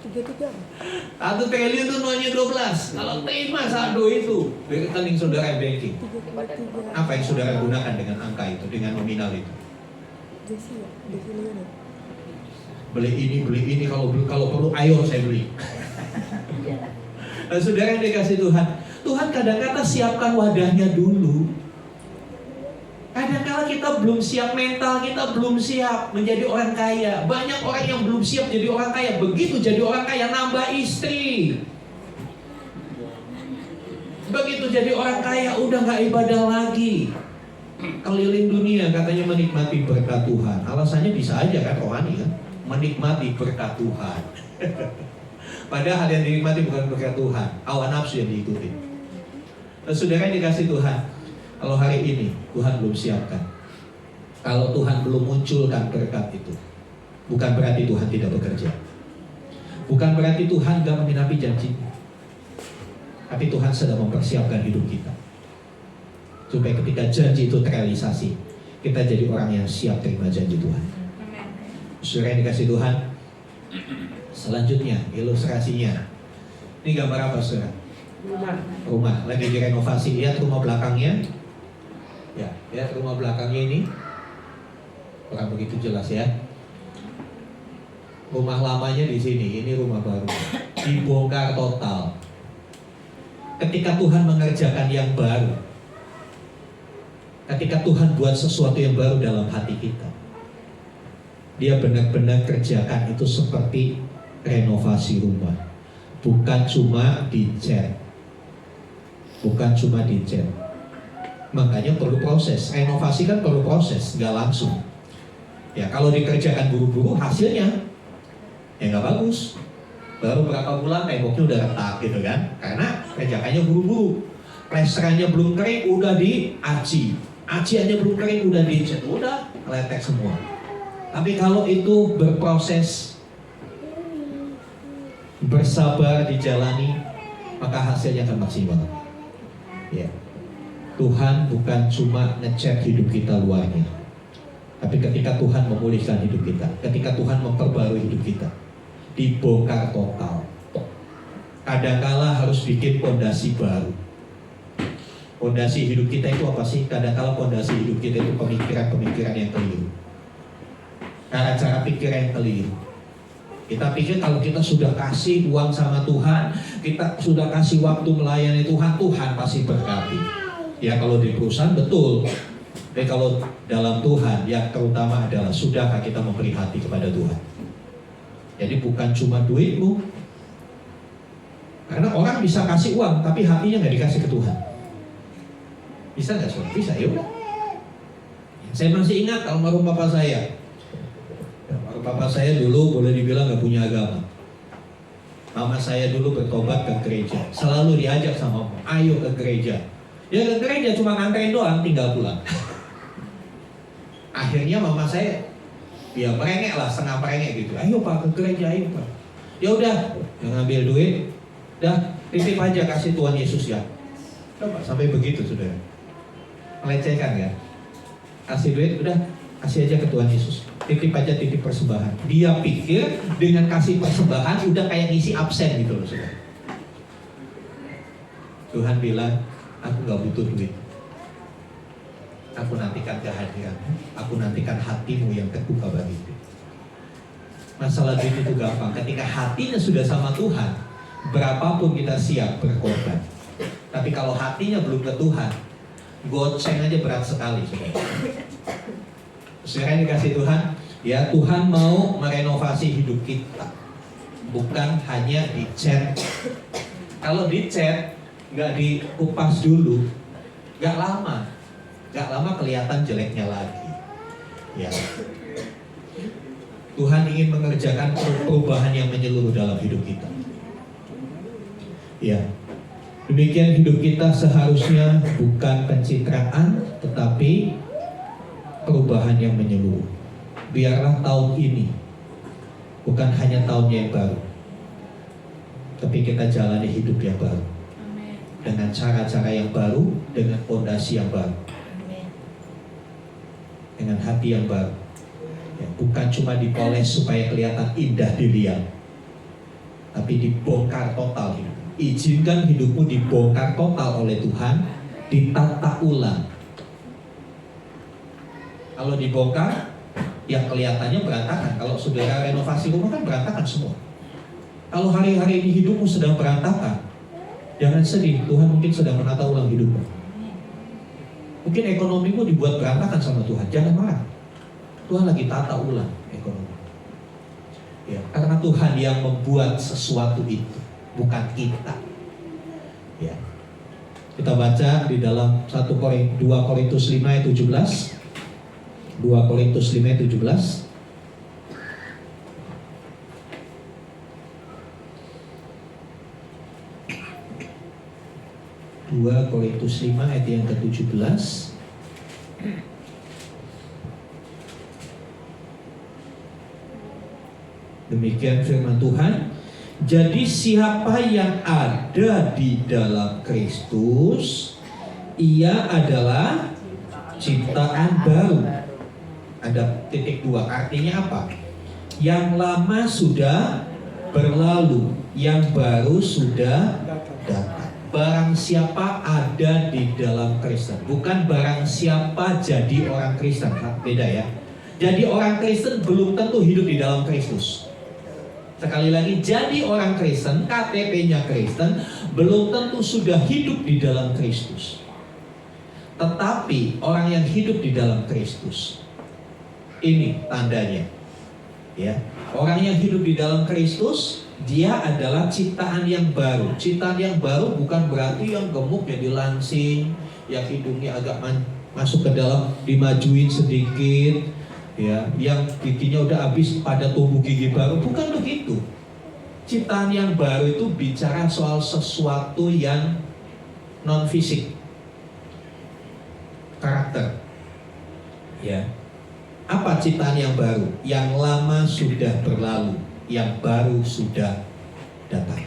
33. 1 triliun itu nolnya 12. Kalau terima saldo itu dari rekening saudara banking, apa yang saudara gunakan dengan angka itu, dengan nominal itu? Beli ini, kalau perlu ayo saya beli. Nah, saudara yang dikasih Tuhan, Tuhan kadang-kadang siapkan wadahnya dulu. Kadang-kadang kita belum siap mental, kita belum siap menjadi orang kaya. Banyak orang yang belum siap jadi orang kaya. Begitu jadi orang kaya nambah istri. Begitu jadi orang kaya udah gak ibadah lagi. Keliling dunia katanya menikmati berkat Tuhan. Alasannya bisa aja kan rohani kan. menikmati berkat Tuhan. Padahal yang dinikmati bukan berkat Tuhan, hawa nafsu yang diikuti. Dan saudara yang dikasih Tuhan, kalau hari ini Tuhan belum siapkan, kalau Tuhan belum munculkan berkat itu, bukan berarti Tuhan tidak bekerja. Bukan berarti Tuhan gak menggenapi janjinya. Tapi Tuhan sedang mempersiapkan hidup kita, supaya ketika janji itu terrealisasi, kita jadi orang yang siap terima janji Tuhan. Saudara yang dikasih Tuhan, selanjutnya ilustrasinya. Ini gambar apa, saudara? Rumah lagi direnovasi. Lihat rumah belakangnya. Ya, lihat rumah belakangnya ini. Kurang begitu jelas ya. Rumah lamanya di sini, ini rumah baru. Dibongkar total. Ketika Tuhan mengerjakan yang baru, ketika Tuhan buat sesuatu yang baru dalam hati kita, Dia benar-benar kerjakan itu seperti renovasi rumah. Bukan cuma dicat. Bukan cuma dicat. Makanya perlu proses. Renovasi kan perlu proses, nggak langsung. Ya, kalau dikerjakan buru-buru, hasilnya ya nggak bagus. Baru berapa bulan temboknya udah retak gitu kan. Karena kerjakannya buru-buru. Plesterannya belum kering, udah diaci. Aciannya belum kering, udah dicat. Udah letek semua. Tapi kalau itu berproses, bersabar dijalani, maka hasilnya akan maksimal. Ya. Tuhan bukan cuma ngecat hidup kita luarnya, tapi ketika Tuhan memulihkan hidup kita, ketika Tuhan memperbarui hidup kita, dibongkar total. Kadangkala harus bikin fondasi baru. Fondasi hidup kita itu apa sih? Kadangkala fondasi hidup kita itu pemikiran-pemikiran yang keliru, cara pikir yang keliru. Kita pikir kalau kita sudah kasih uang sama Tuhan, kita sudah kasih waktu melayani Tuhan, Tuhan pasti berkati. Ya kalau di perusahaan betul. Tapi kalau dalam Tuhan, yang terutama adalah sudahkah kita memberi hati kepada Tuhan. Jadi bukan cuma duitmu. Karena orang bisa kasih uang, tapi hatinya nggak dikasih ke Tuhan. Bisa nggak saudara? Bisa, ya udah. Saya masih ingat almarhum bapak saya. Bapak saya dulu boleh dibilang gak punya agama. Mama saya dulu bertobat ke gereja. Selalu diajak sama mama, ayo ke gereja. Ya ke gereja cuma nganterin doang, tinggal pulang. Akhirnya mama saya, ya merengek lah, setengah merengek gitu. Ayo pak ke gereja, ayo pak. Ya udah, yang ngambil duit, dah titip aja kasih Tuhan Yesus ya. Coba sampai begitu saudara. Melecehkan ya. Kasih duit, udah kasih aja ke Tuhan Yesus. Titip aja, titip persembahan. Dia pikir dengan kasih persembahan udah kayak ngisi absen gitu loh saudara. Tuhan bilang, aku gak butuh duit. Aku nantikan kehadiranmu, aku nantikan hatimu yang terbuka bagiku. Masalah duit itu gampang. Ketika hatinya sudah sama Tuhan, berapapun kita siap berkorban. Tapi kalau hatinya belum ke Tuhan, goceng aja berat sekali saudara. Saudara yang dikasih Tuhan, ya Tuhan mau merenovasi hidup kita, bukan hanya dicat. Kalau dicat, nggak dikupas dulu, nggak lama kelihatan jeleknya lagi. Ya, Tuhan ingin mengerjakan perubahan yang menyeluruh dalam hidup kita. Ya, demikian hidup kita seharusnya bukan pencitraan, tetapi perubahan yang menyeluruh. Biarlah tahun ini bukan hanya tahunnya yang baru, tapi kita jalani hidup yang baru. Amin. Dengan cara-cara yang baru, dengan fondasi yang baru. Amin. Dengan hati yang baru. Ya, bukan cuma dipoles supaya kelihatan indah dilihat, tapi dibongkar total hidup. Izinkan hidupmu dibongkar total oleh Tuhan, ditata ulang. Kalau dibongkar, yang kelihatannya berantakan. Kalau saudara renovasi rumah kan berantakan semua. Kalau hari-hari ini hidupmu sedang berantakan, jangan sedih. Tuhan mungkin sedang menata ulang hidupmu. Mungkin ekonomimu dibuat berantakan sama Tuhan. Jangan marah. Tuhan lagi tata ulang ekonomi. Ya, karena Tuhan yang membuat sesuatu itu, bukan kita. Ya. Kita baca di dalam 2 Korintus 5 ayat 17. 2 Korintus 5 ayat 17. 2 Korintus 5 ayat yang ke-17. Demikian firman Tuhan. Jadi siapa yang ada di dalam Kristus, ia adalah ciptaan baru. Ada titik 2, artinya apa? Yang lama sudah berlalu, yang baru sudah datang. Barang siapa ada di dalam Kristen, bukan barang siapa jadi orang Kristen. Beda ya. Jadi orang Kristen belum tentu hidup di dalam Kristus. Sekali lagi, jadi orang Kristen, KTP-nya Kristen, belum tentu sudah hidup di dalam Kristus. Tetapi orang yang hidup di dalam Kristus, ini tandanya, ya. Orang yang hidup di dalam Kristus, dia adalah ciptaan yang baru. Ciptaan yang baru bukan berarti yang gemuk, yang dilansing, yang hidungnya agak masuk ke dalam, dimajuin sedikit, ya, yang giginya udah habis pada tumbuh gigi baru. Bukan begitu. Ciptaan yang baru itu bicara soal sesuatu yang non fisik, karakter, ya. Apa ciptaan yang baru? Yang lama sudah berlalu, yang baru sudah datang.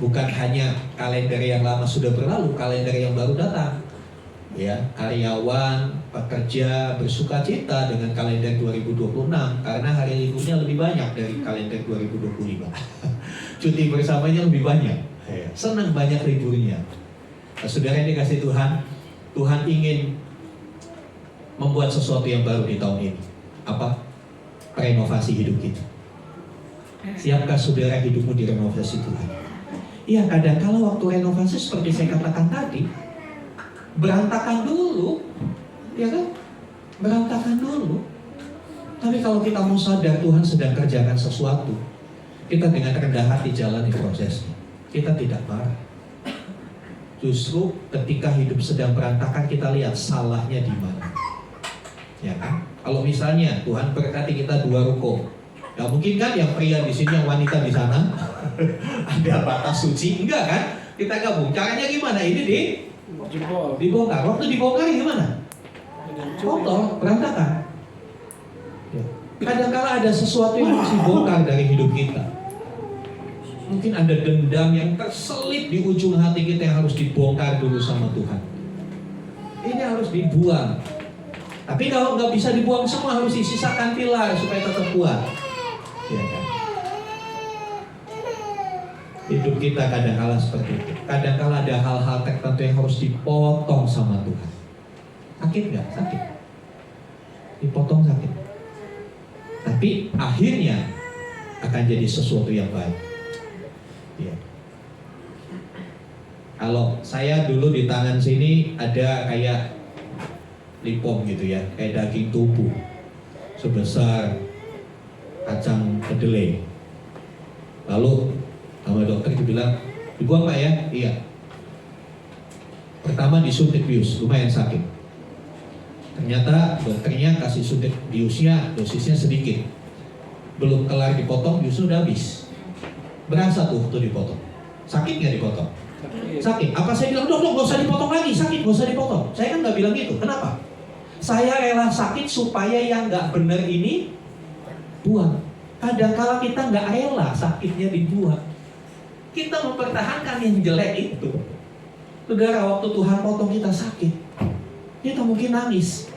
Bukan hanya kalender yang lama sudah berlalu, kalender yang baru datang. Ya, karyawan, pekerja bersukacita dengan kalender 2026 karena hari liburnya lebih banyak dari kalender 2025. Cuti bersamanya lebih banyak. Senang banyak liburnya. Nah, saudara yang dikasih Tuhan, Tuhan ingin membuat sesuatu yang baru di tahun ini. Apa? Renovasi hidup kita. Siapkah saudara hidupmu direnovasi Tuhan? Iya, kadang-kala waktu renovasi seperti saya katakan tadi, berantakan dulu, ya kan? Berantakan dulu. Tapi kalau kita mau sadar Tuhan sedang kerjakan sesuatu, kita dengan rendah hati jalani prosesnya. Kita tidak marah. Justru ketika hidup sedang berantakan, kita lihat salahnya di mana. Ya kan? Kalau misalnya Tuhan berkati kita 2 ruko, gak mungkin kan yang pria di sini, yang wanita di sana ada batas suci, enggak kan? Kita gabung. Caranya gimana? Ini dibongkar. Waktu dibongkar gimana? Kotor, berantakan. Ya. Kadang-kala ada sesuatu yang harus dibongkar dari hidup kita. Mungkin ada dendam yang terselip di ujung hati kita yang harus dibongkar dulu sama Tuhan. Ini harus dibuang. Tapi kalau nggak bisa dibuang semua, harus disisakan pilar supaya tetap kuat. Ya kan? Hidup kita kadang-kala seperti itu. Kadang-kala ada hal-hal tertentu yang harus dipotong sama Tuhan. Sakit nggak? Sakit. Dipotong sakit. Tapi akhirnya akan jadi sesuatu yang baik. Ya. Kalau saya dulu di tangan sini ada kayak lipom gitu ya, kayak daging tubuh sebesar kacang kedelai. Lalu sama dokter dibilang, dibuang Pak ya? Iya. Pertama disuntik bius, lumayan sakit. Ternyata dokternya kasih suntik biusnya, dosisnya sedikit. Belum kelar dipotong, biusnya udah habis. Berasa tuh dipotong. Sakit nggak dipotong? Sakit. Apa saya bilang, dok, nggak usah dipotong lagi, sakit, nggak usah dipotong. Saya kan nggak bilang gitu. Kenapa? Saya rela sakit supaya yang nggak benar ini buang. Kadang-kala kita nggak rela sakitnya dibuang. Kita mempertahankan yang jelek itu. Saudara, waktu Tuhan potong kita sakit, kita mungkin nangis.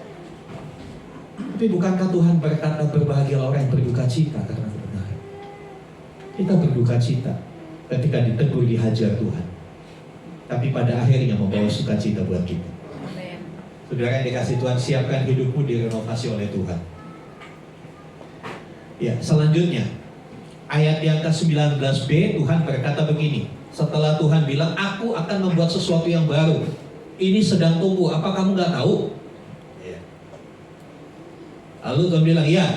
Tapi bukankah Tuhan berkata berbahagialah orang yang berduka cita karena kebenaran? Kita berduka cita ketika ditegur, dihajar Tuhan. Tapi pada akhirnya membawa sukacita buat kita. Saudara yang dikasih Tuhan, siapkan hidupmu direnovasi oleh Tuhan. Ya, selanjutnya ayat yang ke-19b, Tuhan berkata begini. Setelah Tuhan bilang, aku akan membuat sesuatu yang baru. Ini sedang tumbuh, apa kamu gak tahu? Ya. Lalu Tuhan bilang, ya.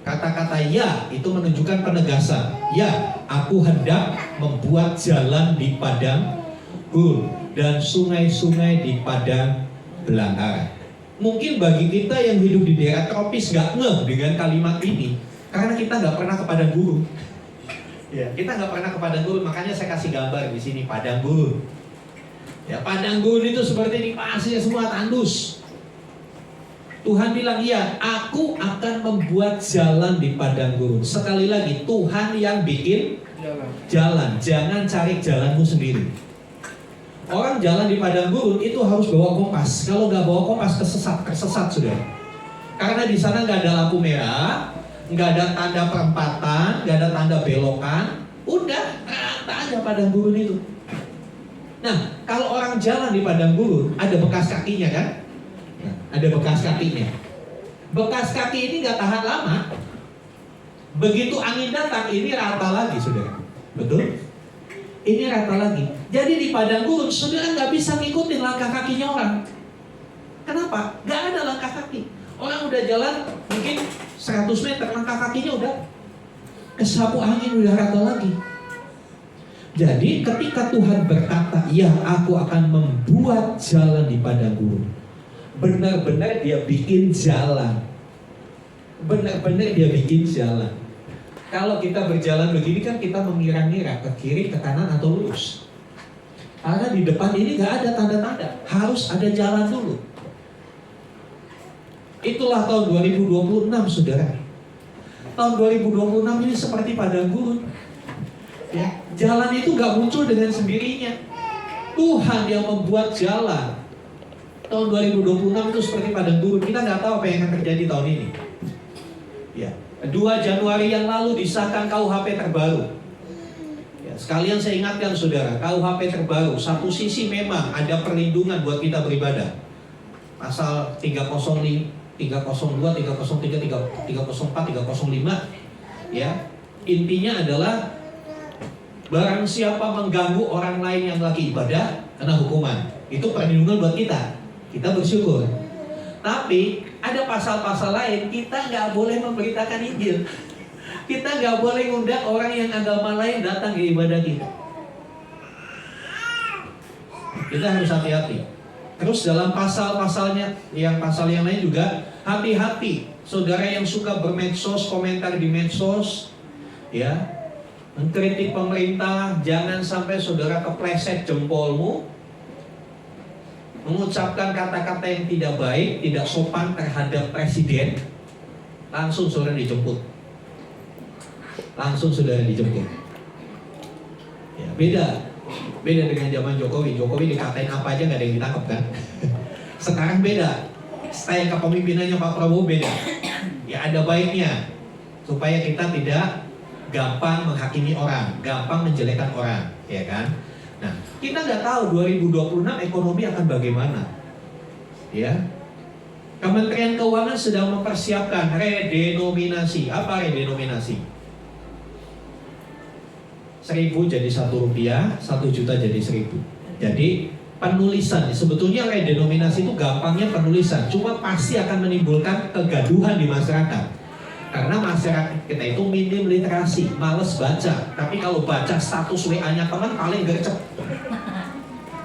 Kata-kata ya itu menunjukkan penegasan. Ya, aku hendak membuat jalan di padang gurun dan sungai-sungai di padang belantara. Mungkin bagi kita yang hidup di daerah tropis gak ngeh dengan kalimat ini, karena kita gak pernah ke padang gurun. Ya, kita gak pernah ke padang gurun, makanya saya kasih gambar di sini padang gurun. Ya, padang gurun itu seperti di pasir semua tandus. Tuhan bilang, iya, aku akan membuat jalan di padang gurun. Sekali lagi, Tuhan yang bikin jalan. Jangan cari jalanmu sendiri. Orang jalan di padang gurun itu harus bawa kompas. Kalau nggak bawa kompas tersesat sudah. Karena di sana nggak ada lampu merah, nggak ada tanda perempatan, nggak ada tanda belokan. Udah, rata aja padang gurun itu. Nah, kalau orang jalan di padang gurun, ada bekas kakinya kan? Nah, ada bekas kakinya. Bekas kaki ini nggak tahan lama. Begitu angin datang, ini rata lagi, saudara. Betul? Ini rata lagi. Jadi di padang gurun, saudara nggak bisa ngikutin langkah kakinya orang. Kenapa? Nggak ada langkah kaki. Orang udah jalan mungkin 100 meter, langkah kakinya udah kesapu angin, udah rata lagi. Jadi ketika Tuhan berkata, ya aku akan membuat jalan di padang gurun, benar-benar dia bikin jalan. Benar-benar dia bikin jalan. Kalau kita berjalan begini kan kita mengira-ngira ke kiri, ke kanan atau lurus. Karena di depan ini nggak ada tanda-tanda, harus ada jalan dulu. Itulah tahun 2026, saudara. Tahun 2026 ini seperti padang gurun. Ya, jalan itu nggak muncul dengan sendirinya. Tuhan yang membuat jalan. Tahun 2026 itu seperti padang gurun. Kita nggak tahu apa yang akan terjadi tahun ini. Ya, 2 Januari yang lalu disahkan KUHP terbaru. Ya, sekalian saya ingatkan saudara, KUHP terbaru. Satu sisi memang ada perlindungan buat kita beribadah. Pasal 305, 302, 303, 304, 305. Ya, intinya adalah barang siapa mengganggu orang lain yang lagi ibadah, kena hukuman. Itu perlindungan buat kita. Kita bersyukur. Tapi ada pasal-pasal lain, kita nggak boleh memberitakan Injil. Kita nggak boleh ngundang orang yang agama lain datang ke ibadah kita. Kita harus hati-hati. Terus dalam pasal-pasalnya, yang pasal yang lain juga hati-hati. Saudara yang suka bermedsos, komentar di medsos, ya, mengkritik pemerintah, jangan sampai saudara kepleset jempolmu, mengucapkan kata-kata yang tidak baik, tidak sopan terhadap presiden, langsung saudara dijemput. Langsung saudara dijemput. Ya, beda dengan zaman Jokowi. Jokowi dikatain apa aja nggak ada yang ditangkap kan. Sekarang beda. Style kepemimpinannya Pak Prabowo beda. Ya, ada baiknya supaya kita tidak gampang menghakimi orang, gampang menjelekkan orang, ya kan? Nah, kita nggak tahu 2026 ekonomi akan bagaimana, ya. Kementerian Keuangan sedang mempersiapkan redenominasi. Apa redenominasi? 1.000 jadi Rp1, 1 juta jadi 1.000. Jadi penulisan, sebetulnya redenominasi itu gampangnya penulisan, cuma pasti akan menimbulkan kegaduhan di masyarakat. Karena masyarakat kita itu minim literasi, males baca. Tapi kalau baca status WA-nya teman paling gercep.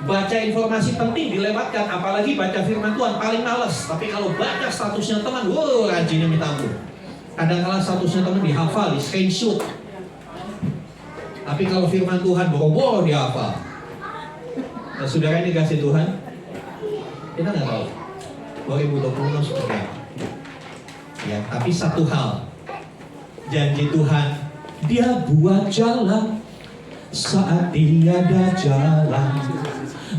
Baca informasi penting dilewatkan, apalagi baca firman Tuhan paling males. Tapi kalau baca statusnya teman, wow, rajinnya minta ampun. Kadang-kala statusnya teman dihafal, di screenshot. Tapi kalau firman Tuhan boro-boro dihafal. Nah, saudara ini kasih Tuhan, kita nggak tahu 2026 seperti apa. Ya, tapi satu hal, janji Tuhan, Dia buat jalan saat tiada jalan.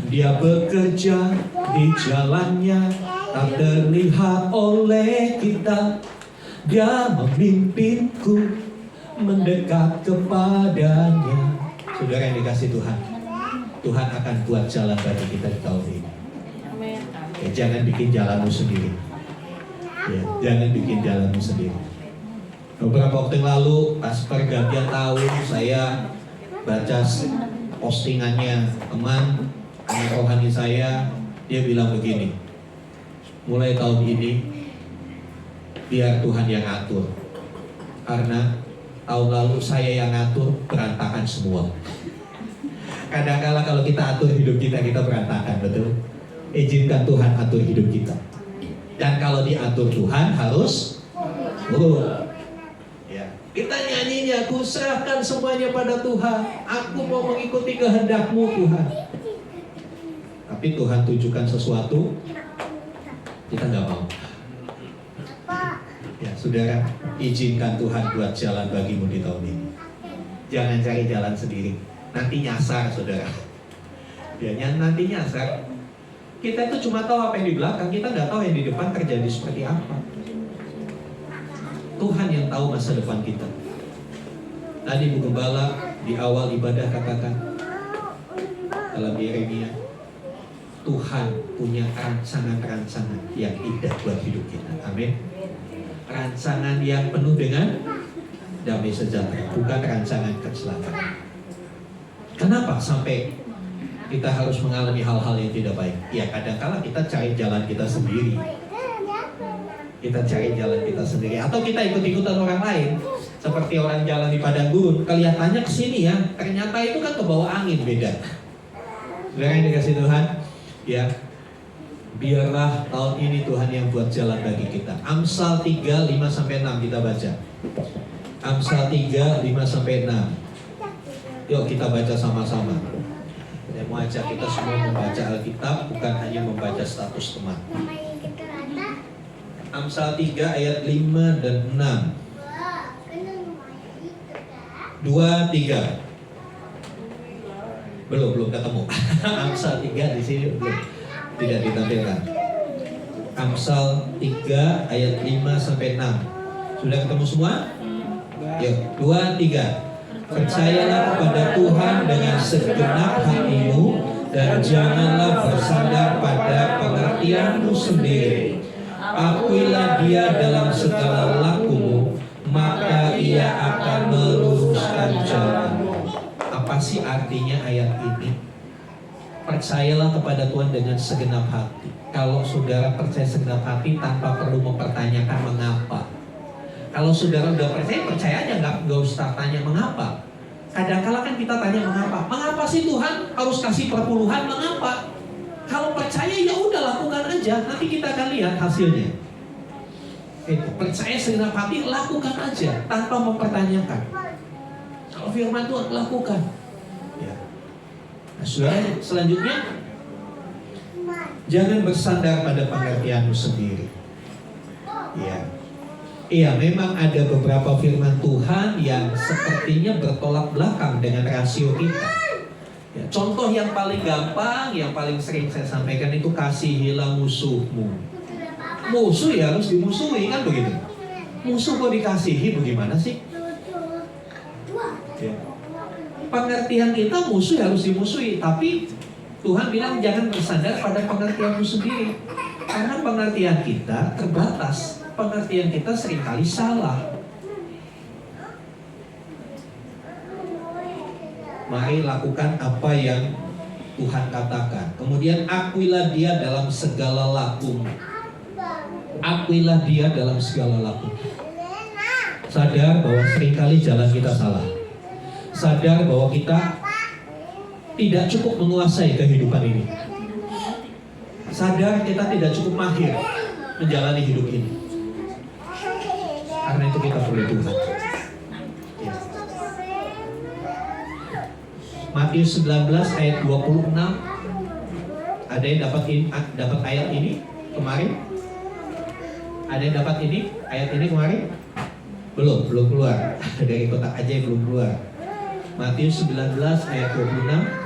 Dia bekerja di jalannya, tak terlihat oleh kita. Dia memimpinku mendekat kepadanya. Saudara yang dikasih Tuhan, Tuhan akan buat jalan bagi kita di tahun ini. Ya, jangan bikin jalanmu sendiri. Ya, jangan bikin jalanmu sendiri. Beberapa waktu yang lalu pas pergantian tahun, saya baca postingannya teman rohani saya. Dia bilang begini, mulai tahun ini biar Tuhan yang ngatur, karena tahun lalu saya yang ngatur, berantakan semua. Kadang-kala kalau kita atur hidup kita, kita berantakan, betul? Izinkan Tuhan atur hidup kita. Dan kalau diatur Tuhan harus ya. Kita nyanyinya, ku serahkan semuanya pada Tuhan. Aku mau mengikuti kehendak-Mu Tuhan. tapi Tuhan tunjukkan sesuatu, kita nggak mau. Ya, saudara, izinkan Tuhan buat jalan bagimu di tahun ini. Jangan cari jalan sendiri, nanti nyasar, saudara. Ya, nanti nyasar. Kita itu cuma tahu apa yang di belakang, kita nggak tahu yang di depan terjadi seperti apa. Tuhan yang tahu masa depan kita. Tadi Bu Gembala di awal ibadah katakan dalam Yeremia, Tuhan punya rancangan-rancangan yang indah buat hidup kita. Amin. Rancangan yang penuh dengan damai sejahtera, bukan rancangan kecelakaan. Kenapa sampai kita harus mengalami hal-hal yang tidak baik? Ya kadang-kala kita cari jalan kita sendiri. Kita cari jalan kita sendiri, atau kita ikut-ikutan orang lain. Seperti orang jalan di padang gurun, kelihatannya kesini ya, ternyata itu kan kebawa angin, beda. Saudara yang dikasih Tuhan, ya, biarlah tahun ini Tuhan yang buat jalan bagi kita. Amsal 3, 5-6 kita baca. Amsal 3, 5-6. Yuk kita baca sama-sama. Saya mau ajak kita semua membaca Alkitab, bukan hanya membaca status teman. Amsal 3 ayat 5 dan 6. 2, 3. Belum ketemu. Amsal 3 di sini belum, tidak ditampilkan. Amsal 3 ayat 5-6. Sudah ketemu semua? Yuk, 2, 3. Percayalah kepada Tuhan dengan segenap hatimu dan janganlah bersandar pada pengertianmu sendiri. Akuilah Dia dalam segala lakumu, maka Ia akan meluruskan jalanmu. Apa sih artinya ayat ini? Percayalah kepada Tuhan dengan segenap hati. Kalau saudara percaya segenap hati tanpa perlu mempertanyakan mengapa. Kalau saudara udah percaya aja, nggak usah tanya mengapa. Kadang-kala kan kita tanya mengapa. Mengapa sih Tuhan harus kasih perpuluhan? Mengapa? Kalau percaya ya udah lakukan aja. Nanti kita akan lihat hasilnya. Percaya segenap hati, lakukan aja tanpa mempertanyakan. Kalau firman Tuhan lakukan. Ya. Nah, saudara, selanjutnya jangan bersandar pada pengertianmu sendiri. Ya. Iya, memang ada beberapa firman Tuhan yang sepertinya bertolak belakang dengan rasio kita. Ya, contoh yang paling gampang, yang paling sering saya sampaikan itu kasihilah musuhmu. Musuh ya harus dimusuhi, kan begitu. Musuh kok dikasihi, bagaimana sih? Ya. Pengertian kita musuh harus dimusuhi, tapi Tuhan bilang jangan bersandar pada pengertianmu sendiri. Karena pengertian kita terbatas. Pengertian kita seringkali salah. Mari lakukan apa yang Tuhan katakan. Kemudian akuilah Dia dalam segala lakumu. Akuilah Dia dalam segala lakumu. Sadar bahwa seringkali jalan kita salah. Sadar bahwa kita tidak cukup menguasai kehidupan ini. Sadar kita tidak cukup mahir menjalani hidup ini. Karena itu kita perlu Tuhan. Ya. Matius 19 ayat 26. Ada yang dapat ayat ini kemarin? Ada yang dapat ayat ini kemarin? Belum keluar. Dari kotak aja yang belum keluar. Matius 19 ayat 26.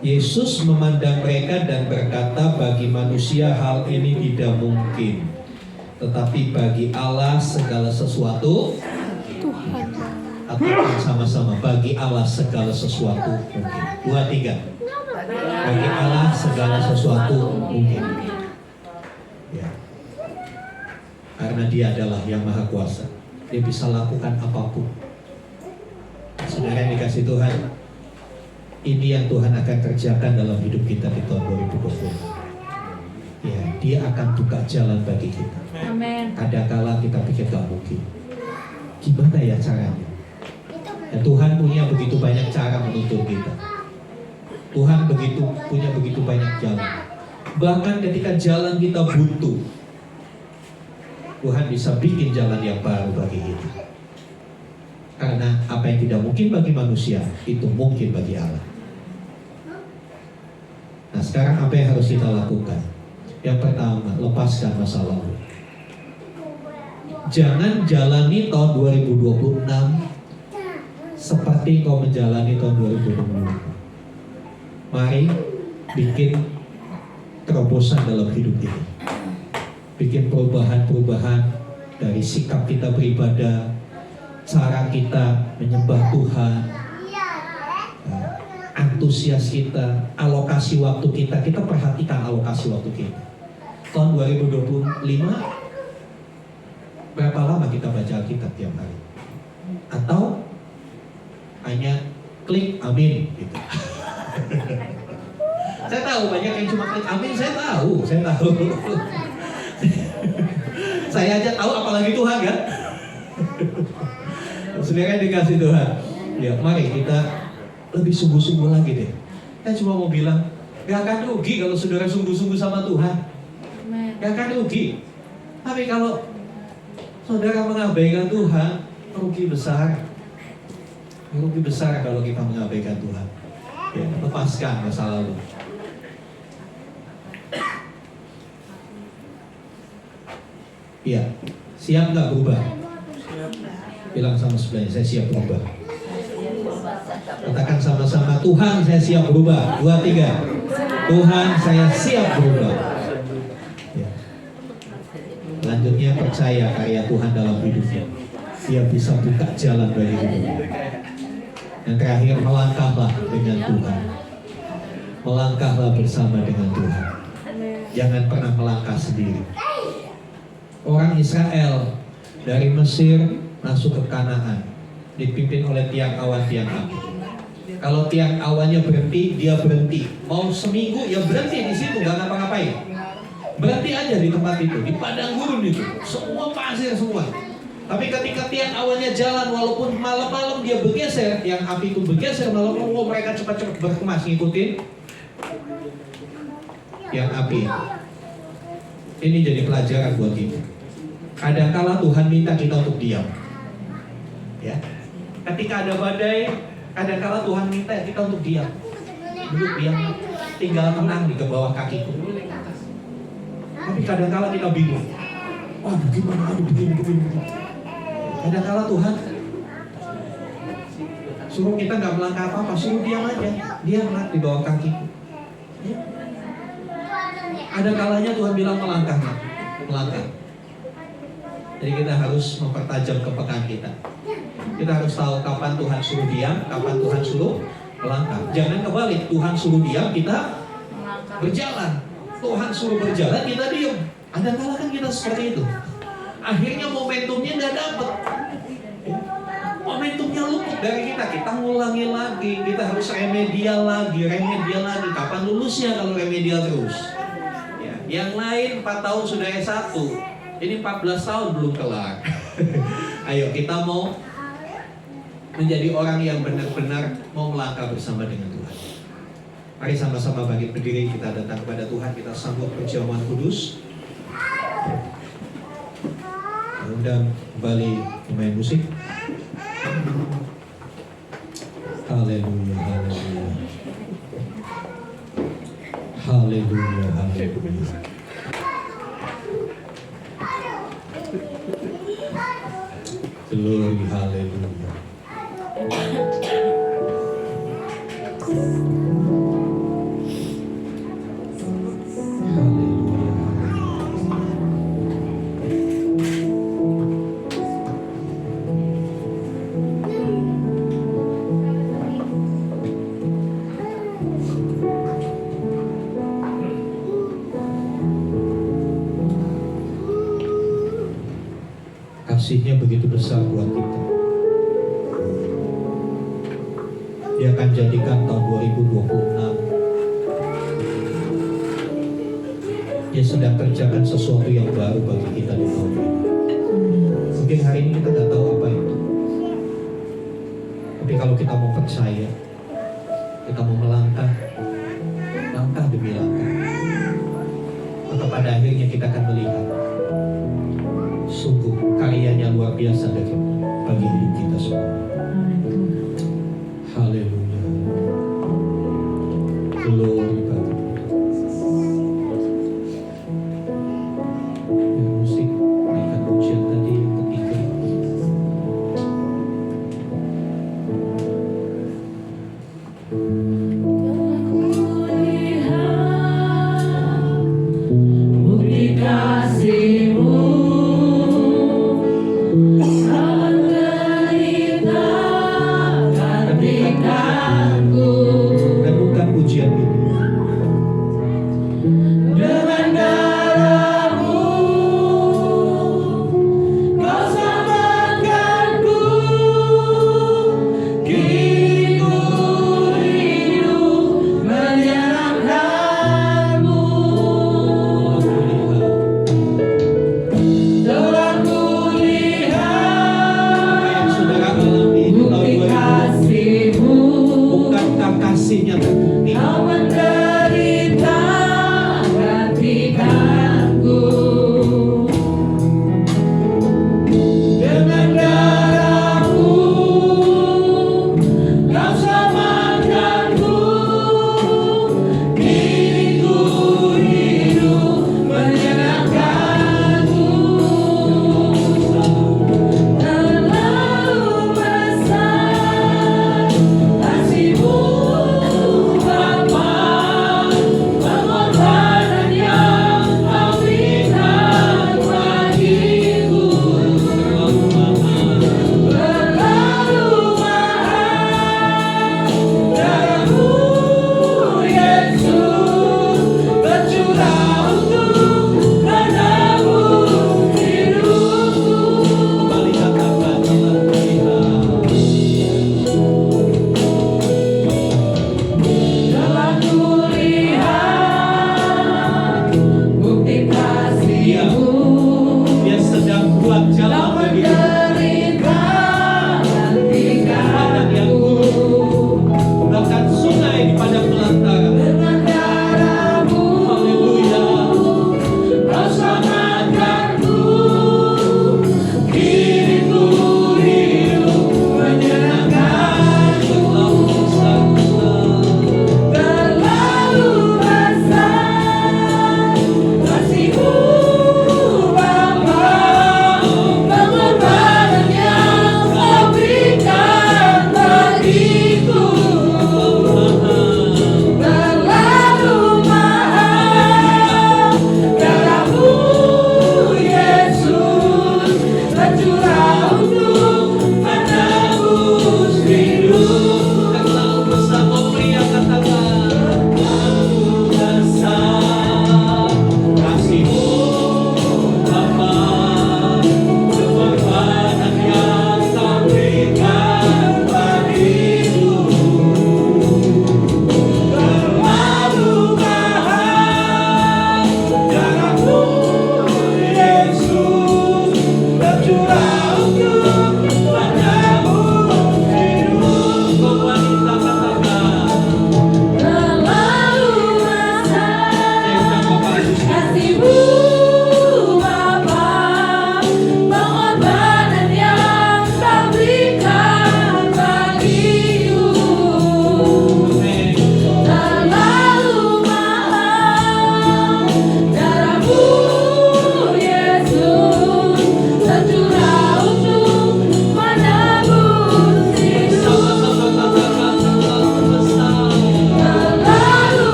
Yesus memandang mereka dan berkata, bagi manusia hal ini tidak mungkin, tetapi bagi Allah segala sesuatu Tuhan. Atau sama-sama, bagi Allah segala sesuatu mungkin. 2, 3. Bagi Allah segala sesuatu mungkin. Ya. Karena Dia adalah yang Maha Kuasa. Dia bisa lakukan apapun. Saudara yang dikasih Tuhan, ini yang Tuhan akan kerjakan dalam hidup kita di tahun 2020. Ya, Dia akan buka jalan bagi kita. Amin. Kadang-kala kita pikir gak mungkin. Gimana ya caranya? Ya, Tuhan punya begitu banyak cara menuntun kita. Tuhan punya begitu banyak jalan. Bahkan ketika jalan kita buntu, Tuhan bisa bikin jalan yang baru bagi kita. Karena apa yang tidak mungkin bagi manusia, itu mungkin bagi Allah. Nah, sekarang apa yang harus kita lakukan? Yang pertama, lepaskan masa lalu. Jangan jalani tahun 2026 seperti kau menjalani tahun 2020. Mari bikin terobosan dalam hidup ini. Bikin perubahan-perubahan dari sikap kita beribadah, cara kita menyembah Tuhan, antusias kita, alokasi waktu kita. Kita perhatikan alokasi waktu kita. Tahun 2025, berapa lama kita baca Alkitab tiap hari? Atau hanya klik amin gitu. Saya tahu banyak yang cuma klik amin, saya tahu. Saya aja tahu, apalagi Tuhan kan. Saudara yang dikasih Tuhan, ya mari kita lebih sungguh-sungguh lagi deh. Saya cuma mau bilang, gak akan rugi kalau saudara sungguh-sungguh sama Tuhan. Gak akan rugi. Tapi kalau saudara mengabaikan Tuhan, rugi besar. Rugi besar kalau kita mengabaikan Tuhan. Ya, lepaskan masa lalu. Iya, siap nggak berubah? Bilang sama sebelahnya, saya siap berubah. Katakan sama-sama, Tuhan saya siap berubah. 2, 3. Tuhan saya siap berubah. Ya. Lanjutnya percaya karya Tuhan dalam hidupnya. Dia bisa buka jalan bagi hidupnya. Dan terakhir, melangkahlah dengan Tuhan. Melangkahlah bersama dengan Tuhan. Jangan pernah melangkah sendiri. Orang Israel dari Mesir masuk ke Kanaan dipimpin oleh tiang awan, tiang api. Kalau tiang awannya berhenti, dia berhenti. Mau seminggu ya berhenti di situ, nggak ngapa-ngapain. Berhenti aja di tempat itu, di padang gurun itu, semua pasir semua. Tapi ketika tiang awannya jalan, walaupun malam-malam dia bergeser, tiang api itu bergeser malam-malam, mereka cepat-cepat berkemas ngikutin tiang api. Ini jadi pelajaran buat kita. Kadangkala Tuhan minta kita untuk diam. Ya. Ketika ada badai, kadangkala Tuhan minta kita untuk diam. Duduk diam, tinggal tenang di bawah kakiku. Tapi kadangkala kita bingung. Aduh gimana, aduh begini. Kadangkala Tuhan suruh kita nggak melangkah apa-apa, suruh diam aja. Diam di bawah kakiku. Ya. Ada kalanya Tuhan bilang melangkah. Jadi kita harus mempertajam kepekaan kita. Kita harus tahu kapan Tuhan suruh diam, kapan Tuhan suruh melangkah. Jangan kebalik, Tuhan suruh diam, kita berjalan. Tuhan suruh berjalan, kita diam. Ada kala kan kita seperti itu. Akhirnya momentumnya nggak dapet. Momentumnya luput dari kita. Kita ngulangi lagi, kita harus remedial lagi. Kapan lulusnya kalau remedial terus? Ya. Yang lain 4 tahun sudah S1. Ini 14 tahun belum kelar. Ayo kita mau menjadi orang yang benar-benar mau melangkah bersama dengan Tuhan. Mari sama-sama bangkit berdiri, kita datang kepada Tuhan, kita sambut perjamuan kudus. Undang kembali pemain musik. Haleluya, haleluya. Haleluya, haleluya. Glory, haleluya. Kasihnya begitu besar buat kita. Dia akan jadikan tahun 2026. Dia sedang kerjakan sesuatu yang baru bagi kita di tahun ini. Mungkin hari ini kita nggak tahu apa itu. Tapi kalau kita mau percaya, kita mau melangkah, langkah demi langkah, maka pada akhirnya kita akan melihat Glory Bapa. Ya, musik naikkan pujian tadi yang ketiga. Bukti kasih-Mu dalam derita gantikanku. Dan bukan pujian ini.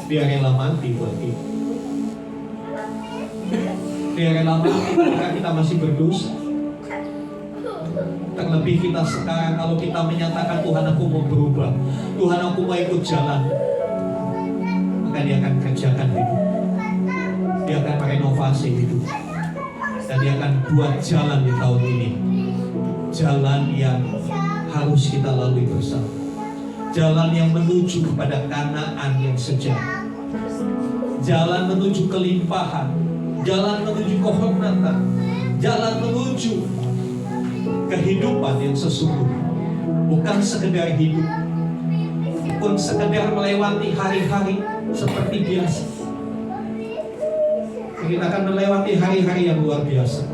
Dia rela mati buat kita. Dia rela mati ketika kita masih berdosa. Terlebih kita sekarang kalau kita menyatakan Tuhan aku mau berubah, Tuhan aku mau ikut jalan, maka dia akan kerjakan hidup. Dia akan merenovasi hidup. Dan dia akan buat jalan di tahun ini. Jalan yang harus kita lalui bersama. Jalan yang menuju kepada Kanaan yang sejati. Jalan menuju kelimpahan. Jalan menuju kehormatan. Jalan menuju kehidupan yang sesungguhnya. Bukan sekedar hidup, bukan sekedar melewati hari-hari seperti biasa. Kita akan melewati hari-hari yang luar biasa.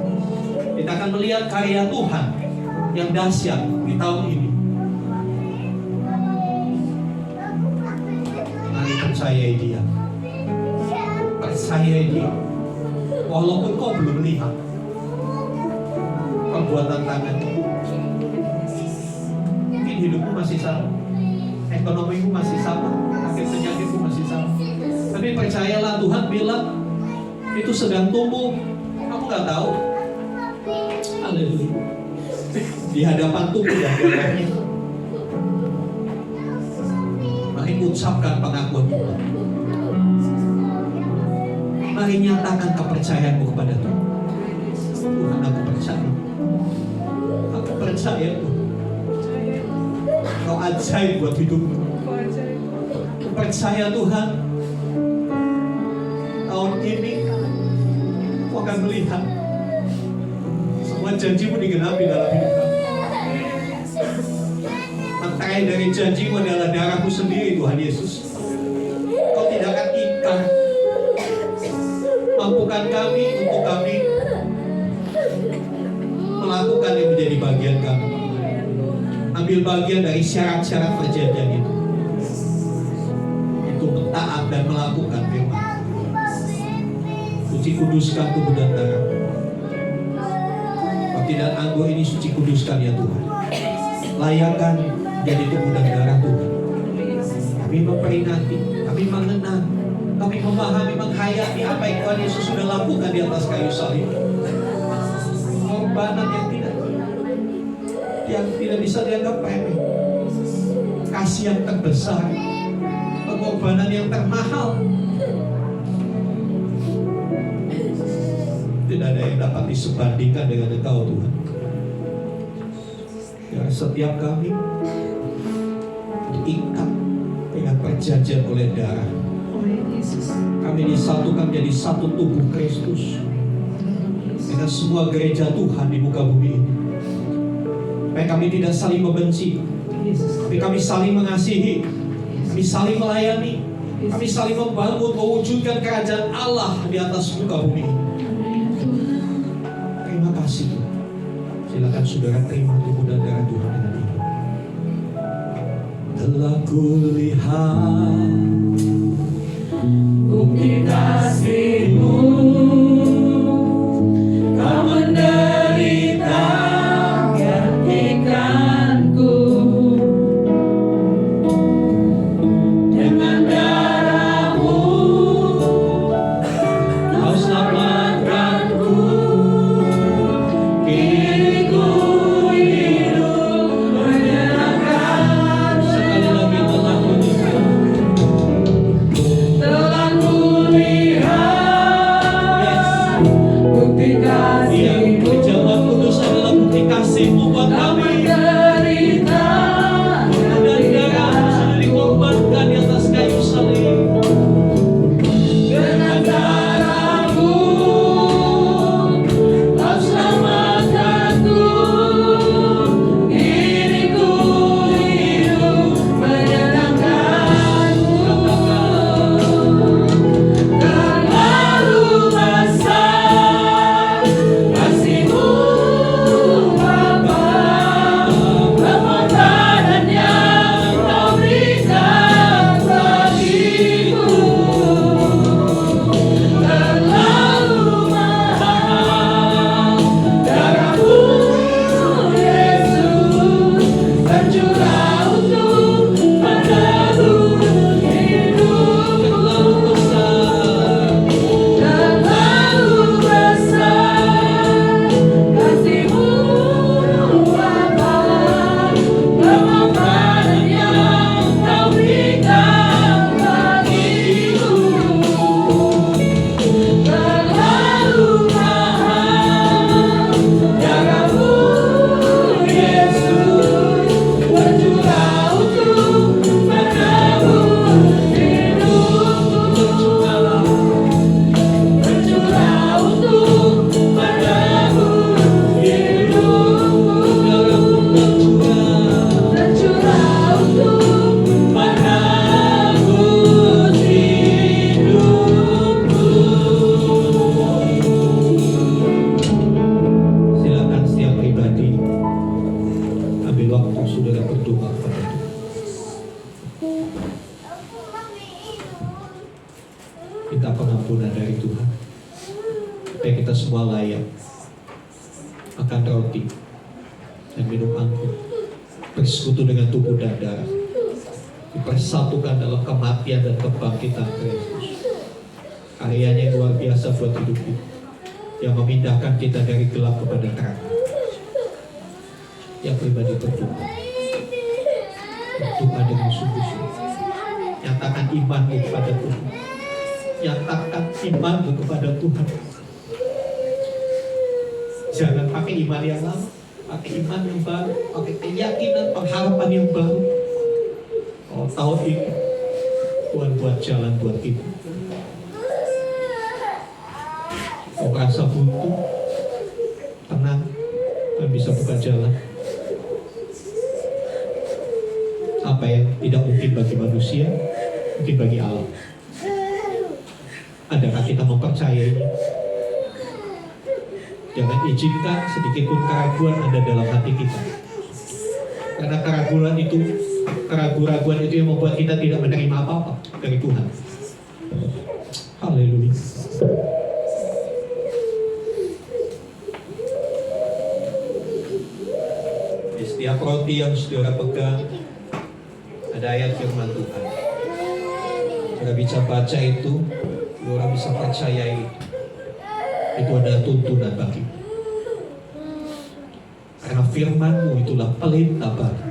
Kita akan melihat karya Tuhan yang dahsyat di tahun ini. Mari percayai Dia. Percayai Dia. Walaupun kau belum melihat perbuatan tangannya. Mungkin hidupmu masih sama, ekonomimu masih sama, sakit penyakitmu masih sama. Tapi percayalah, Tuhan bilang itu sedang tumbuh. Kamu gak tahu. Haleluya. Di hadapan tumbuh dan darahnya. Mari ucapkan pengakuan Tuhan. Mari nyatakan kepercayaanmu kepada Tuhan. Tuhan, aku percaya. Aku percaya Tuhan. Kau ajaib buat hidupku. Aku percaya Tuhan. Tahun ini kau akan melihat semua janjimu digenapi dalam hidup kami. Mantai dari janjimu adalah darahmu sendiri, Tuhan Yesus. Kau tidak akan ingkar. Mampukan kami untuk kami melakukan yang menjadi bagian kami. Ambil bagian dari syarat-syarat perjanjian itu untuk taat dan melakukan firman. Suci kuduskan tubuh dan darah. Roti dan anggur ini suci kuduskan ya Tuhan. Layakan jadi tubuh dan darah Tuhan. Kami memperingati, kami mengenang, kami memahami, menghayati apa yang Tuhan Yesus sudah lakukan di atas kayu salib. Pengorbanan yang tidak bisa dianggap remeh. Kasih yang terbesar, pengorbanan yang termahal. Tidak ada yang dapat disebandingkan dengan Engkau Tuhan. Ya, setiap kami diikat dengan perjanjian oleh darah. Kami disatukan menjadi satu tubuh Kristus dengan semua gereja Tuhan di muka bumi ini. Supaya kami tidak saling membenci, tapi kami saling mengasihi, kami saling melayani, kami saling membangun, mewujudkan kerajaan Allah di atas muka bumi ini. Terima kasih Tuhan. Silakan saudara terima tubuh dan darah Tuhan dengan ini. Telah kulihat bukti kasih-Mu, Kau menderita gantikanku. Dengan darah-Mu Kau selamatkanku. Kini ku hidup menyenangkan. Sekali lagi telah kulihat. Telah kulihat bukti kasih-Mu. Jawab kudus adalah bukti kasih-Mu buat kami. Menderita dan darah-Mu sudah dikorbankan di atas kayu salib. Dengan darah-Mu Kau selamatkanku. Kini ku hidup menyenangkan-Mu. Terlalu besar kasih-Mu Bapa. minta pengampunan dari Tuhan. Supaya kita semua layak makan roti dan minum anggur, bersekutu dengan tubuh dan darah, dipersatukan dalam kematian dan kebangkitan Kristus. Karyanya yang luar biasa buat hidup kita, yang memindahkan kita dari gelap kepada terang. Yang pribadi berdoa dengan sungguh-sungguh. Nyatakan imanmu kepada Tuhan. Nyatakan imanmu kepada Tuhan. Jangan pakai iman yang lama, pakai iman yang baru, pakai keyakinan, pengharapan yang baru. Oh, tahun ini Tuhan buat jalan buat kita. Kau merasa buntu, tenang, dan bisa buka jalan. Apa yang tidak mungkin bagi manusia, mungkin bagi Allah. Adakah kita mempercayainya? Jangan izinkan sedikit pun keraguan ada dalam hati kita. Karena keraguan itu yang membuat kita tidak menerima apa-apa dari Tuhan. Haleluya. Di setiap roti yang saudara pegang, ada ayat firman Tuhan. Saudara bisa baca itu, saudara bisa percayai itu adalah tuntunan bagimu. Karena firman-Mu itulah pelita bagi,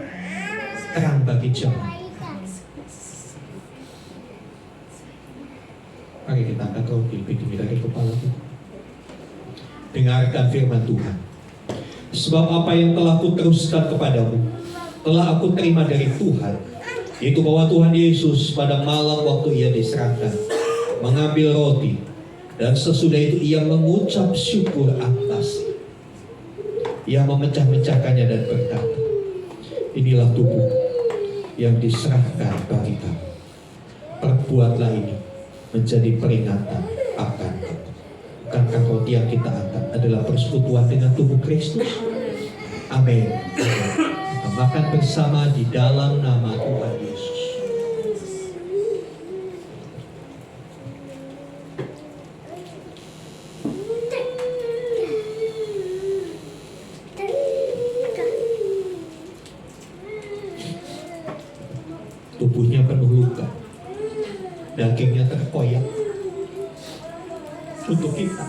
terang bagi jalan. Mari kita angkat roti lebih tinggi dari kepala kita. Dengarkan firman Tuhan. Sebab apa yang telah kuteruskan kepadamu, telah aku terima dari Tuhan, yaitu bahwa Tuhan Yesus pada malam waktu ia diserahkan, mengambil roti, dan sesudah itu ia mengucap syukur atas. Ia memecah-mecahkannya dan berkata, inilah tubuh yang diserahkan bagi kamu. Perbuatlah ini menjadi peringatan akan kamu. Bukankah roti yang kita angkat adalah persekutuan dengan tubuh Kristus? Amin. Kita makan bersama di dalam nama Tuhan Yesus. Tubuhnya penuh luka, dagingnya terkoyak untuk kita,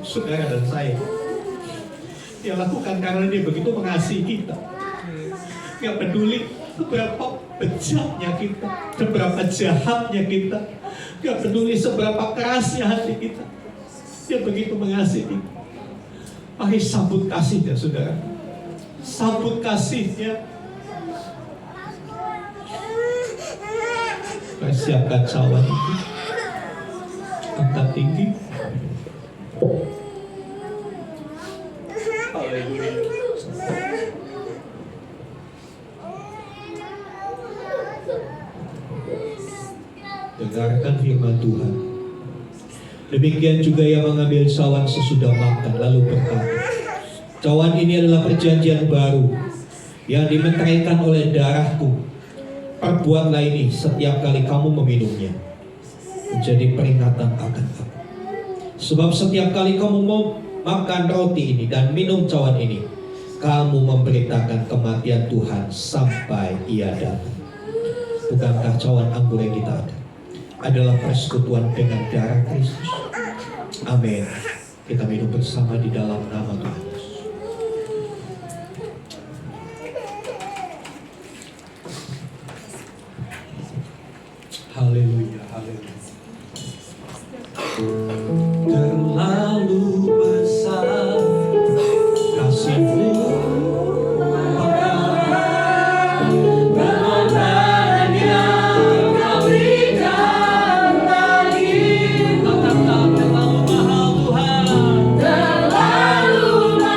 saudara dan saya. Dia lakukan karena dia begitu mengasihi kita. Gak peduli seberapa bejatnya kita, seberapa jahatnya kita, gak peduli seberapa kerasnya hati kita, dia begitu mengasihi kita. Mari sambut kasihnya, saudara. Sambut kasihnya. Siapkan cawan itu, angkat tinggi. Haleluya. Dengarkan firman Tuhan. Demikian juga yang mengambil cawan sesudah makan lalu berkata, cawan ini adalah perjanjian baru yang dimeteraikan oleh darahku. Perbuatlah ini setiap kali kamu meminumnya menjadi peringatan akan aku. Sebab setiap kali kamu mau makan roti ini dan minum cawan ini, kamu memberitakan kematian Tuhan sampai ia datang. Bukankah cawan anggur yang kita ada adalah persekutuan dengan darah Kristus? Amin. Kita minum bersama di dalam nama Tuhan. Haleluya, haleluya. Terlalu besar kasih-Mu, permohonan yang Kau berikan bagi. Katakan terlalu mahal Tuhan, terlalu mahal.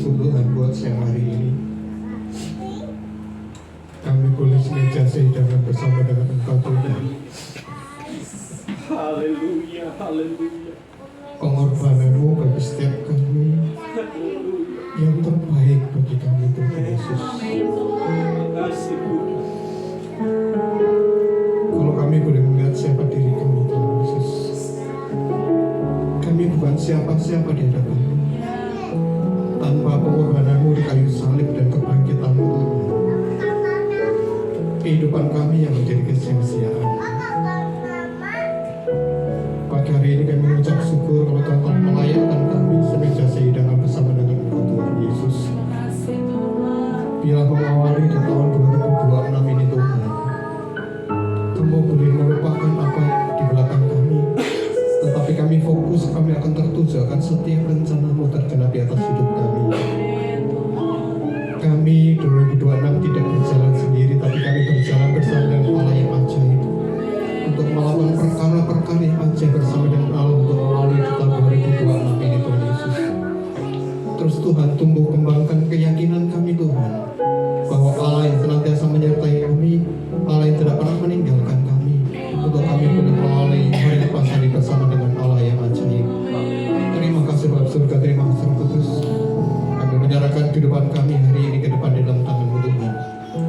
bersyukur Tuhan buat siang hari ini. Kami boleh senantiasa hidup bersama dengan Engkau Tuhan. Haleluya, haleluya. Pengorbananmu bagi setiap kami yang terbaik bagi kami Tuhan Yesus. Terima kasih Tuhan. Kalau kami boleh melihat siapa diri kami Tuhan Yesus, kami bukan siapa-siapa di hadapan-Mu. Tanpa pengorbananmu di kayu salib dan kebangkitanmu Tuhan, kehidupan kami yang menjadi kesia-siaan. Pagi hari ini kami mengucap syukur kalau Tuhan telah melayakkan kami senantiasa hidangan bersama dengan Engkau Tuhan Yesus. Biarlah mengawali di tahun 2026 ini Tuhan, Kamu boleh melupakan apa di belakang kami, tetapi kami fokus, kami akan tertuju akan setiap rencana-Mu tergenapi atas hidup kami. Kami 2026 tidak berjalan sendiri, tapi kami berjalan bersama dengan Allah yang ajaib untuk melakukan perkara-perkara yang ajaib bersama dengan Allah untuk melalui di tahun 2026 ini Tuhan Yesus. Terus Tuhan tumbuh kembangkan keyakinan kami Tuhan, bahwa Allah yang senantiasa menyertai kami, Allah yang tidak pernah meninggalkan kami, untuk kami boleh melalui hari lepas hari bersama dengan Allah yang ajaib. Terima kasih Bapak surga, terima kasih Roh Kudus. Kami menyerahkan kehidupan kami hari ini ke depan di dalam tangan-Mu Tuhan.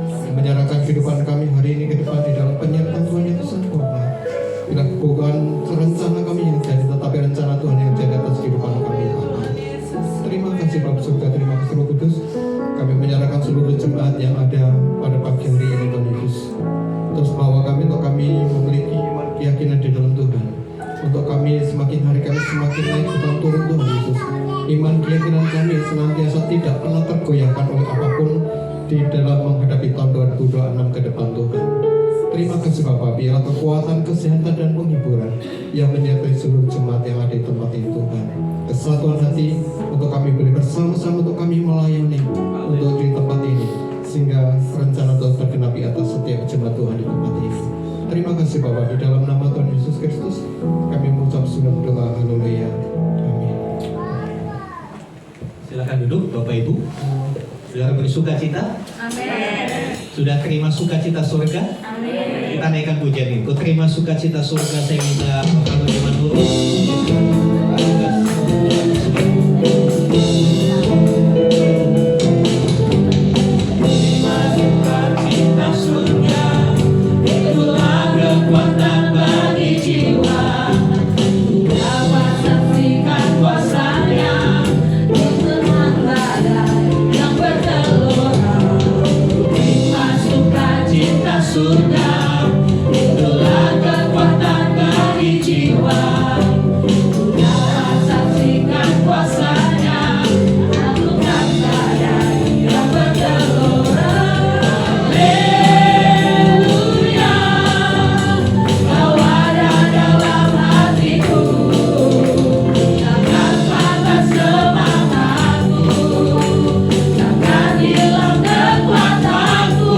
Kami menyerahkan kehidupan kami hari ini ke depan di dalam penyertaan Tuhan yang sempurna. Bila bukan rencana kami yang jadi, tetapi rencana Tuhan yang jadi atas kehidupan kami. Terima kasih Bapak surga, terima kasih Roh Kudus. Kami menyerahkan seluruh jemaat yang ada pada pagi hari ini Tuhan Yesus. Terus bawa kami untuk kami memiliki iman keyakinan di dalam Tuhan. Untuk kami semakin hari kami semakin naik Tuhan turun Tuhan Yesus. Iman keyakinan kami senantiasa tidak pernah tergoyahkan oleh apapun di dalam menghadapi tahun 2026 ke depan Tuhan. Terima kasih Bapak, biarlah kekuatan, kesehatan dan penghiburan yang menyertai seluruh jemaat yang ada di tempat ini Tuhan. Kesatuan hati untuk kami boleh bersama-sama untuk kami melayani untuk di tempat ini, sehingga rencana Tuhan tergenapi atas setiap jemaat Tuhan di tempat ini. Terima kasih Bapak, di dalam nama Tuhan Yesus Kristus kami mengucap sunnah doa. Haleluya. Amin. Silakan duduk Bapak Ibu. Sudah bersuka cita? Amin. Sudah terima sukacita surga? Amin. Kita naikkan pujian ini. Ku terima sukacita surga, saya minta kalau di menurut. Terima sukacita surga, itulah kekuatan bagi jiwa. Dapat saksikan kuasanya di tengah badai yang bergelora. Terima sukacita surga, itulah kekuatan bagi jiwa. Dapat saksikan kuasanya, taklukkan badai yang bergelora. Haleluya, Kau ada dalam hatiku, takkan patah semangatku, takkan hilang kekuatanku.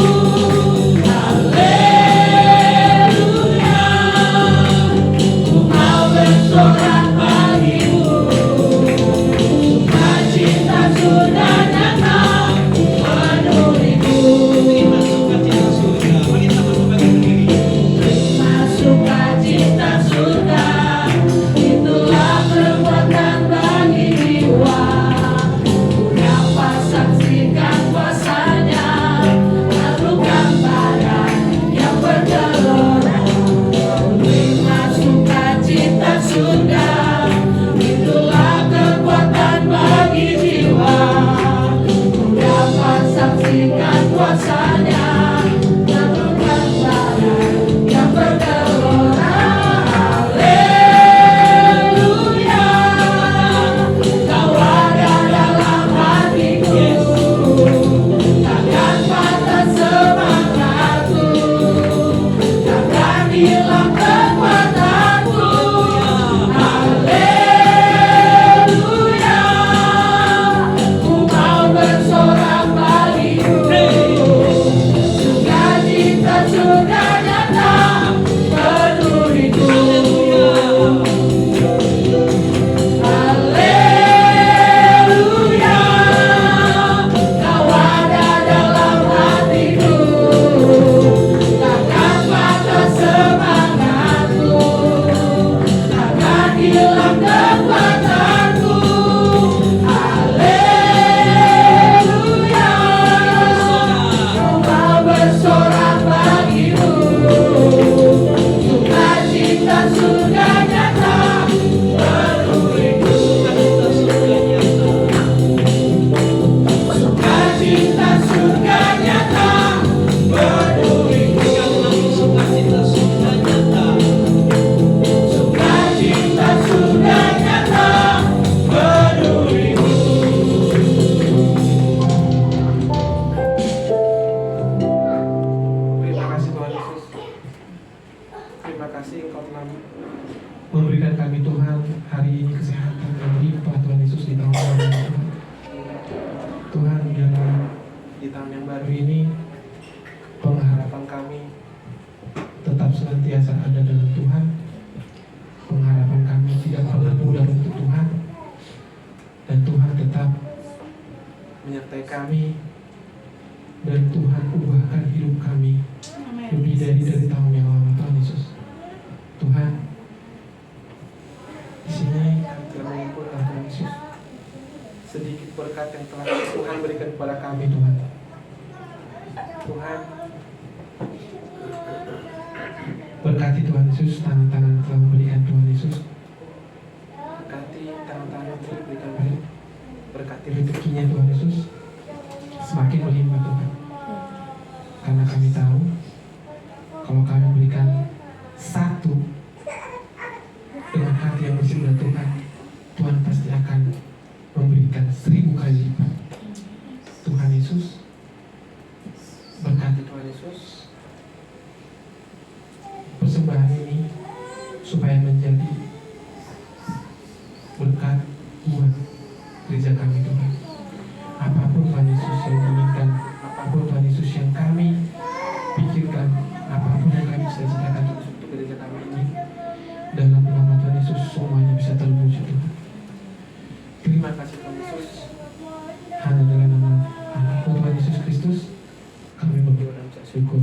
Haleluya, ku mau bersorak bagimu, sukacita sudah datang menuliku. Terima sukacita surga, mari sama-sama berdiri. Terima sukacita surga, itulah kekuatan bagi jiwa. Ku dapat saksikan kuasanya, taklukkan badai yang bergelora. Terima sukacita surga, itulah kekuatan bagi jiwa. Ku dapat saksikan kuasanya, taklukkan badai yang bergelora. Haleluya, Kau ada dalam hatiku, takkan patah semangatku, takkan hilang kekuatanku. Haleluya, ku mau bersorak bagimu, Tuhan, biarlah di tahun yang baru ini pengharapan kami tetap senantiasa ada dalam Tuhan. Pengharapan kami tidak pernah pudar untuk Tuhan, dan Tuhan tetap menyertai kami, dan Tuhan ubahkan hidup kami lebih dari tahun yang lalu. Tuhan Yesus, Tuhan, di sini kami telah mengumpulkan Tuhan Yesus sedikit berkat yang telah Tuhan berikan kepada kami. Tuhan, berkati Tuhan Yesus tangan-tangan yang telah memberikan Tuhan Yesus, berkati tangan-tangan yang telah memberikan, berkati rezekinya Tuhan Yesus semakin melimpah Tuhan, karena kami tahu kalau kami berikan satu dengan hati yang bersih kepada Tuhan, Tuhan pasti akan memberikan 1000 kali lipat. Tuhan Yesus, berkati Tuhan Yesus persembahan ini supaya menjadi berkat buat gereja kami Tuhan. Apapun Tuhan Yesus yang diinginkan, apapun Tuhan Yesus yang kami pikirkan, apapun yang kami cita-citakan untuk gereja kami ini, dalam nama Tuhan Yesus semuanya bisa terwujud Tuhan. Terima kasih Tuhan Yesus. Hanya dalam nama Anak Tuhan Yesus Kristus kami berdoa dan ucap syukur.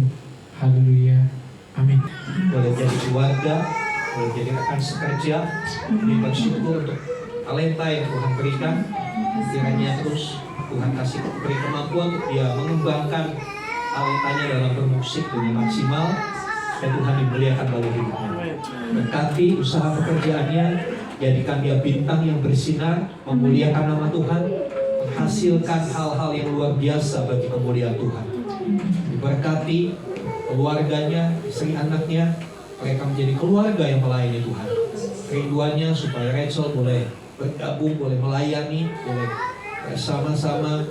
Haleluya. Amin. Boleh jadi keluarga, boleh jadi rekan sekerja, ini bersyukur untuk talenta yang Tuhan berikan. Kiranya terus Tuhan kasih beri kemampuan untuk dia mengembangkan talentanya dalam bermusik dengan maksimal, dan Tuhan dimuliakan melalui hidupnya. Berkati usaha pekerjaannya, jadikan dia bintang yang bersinar, memuliakan nama Tuhan, menghasilkan hal-hal yang luar biasa bagi kemuliaan Tuhan. Diberkati keluarganya, istri anaknya, mereka menjadi keluarga yang melayani Tuhan. Kerinduannya supaya Rachel boleh bergabung, boleh melayani, boleh bersama-sama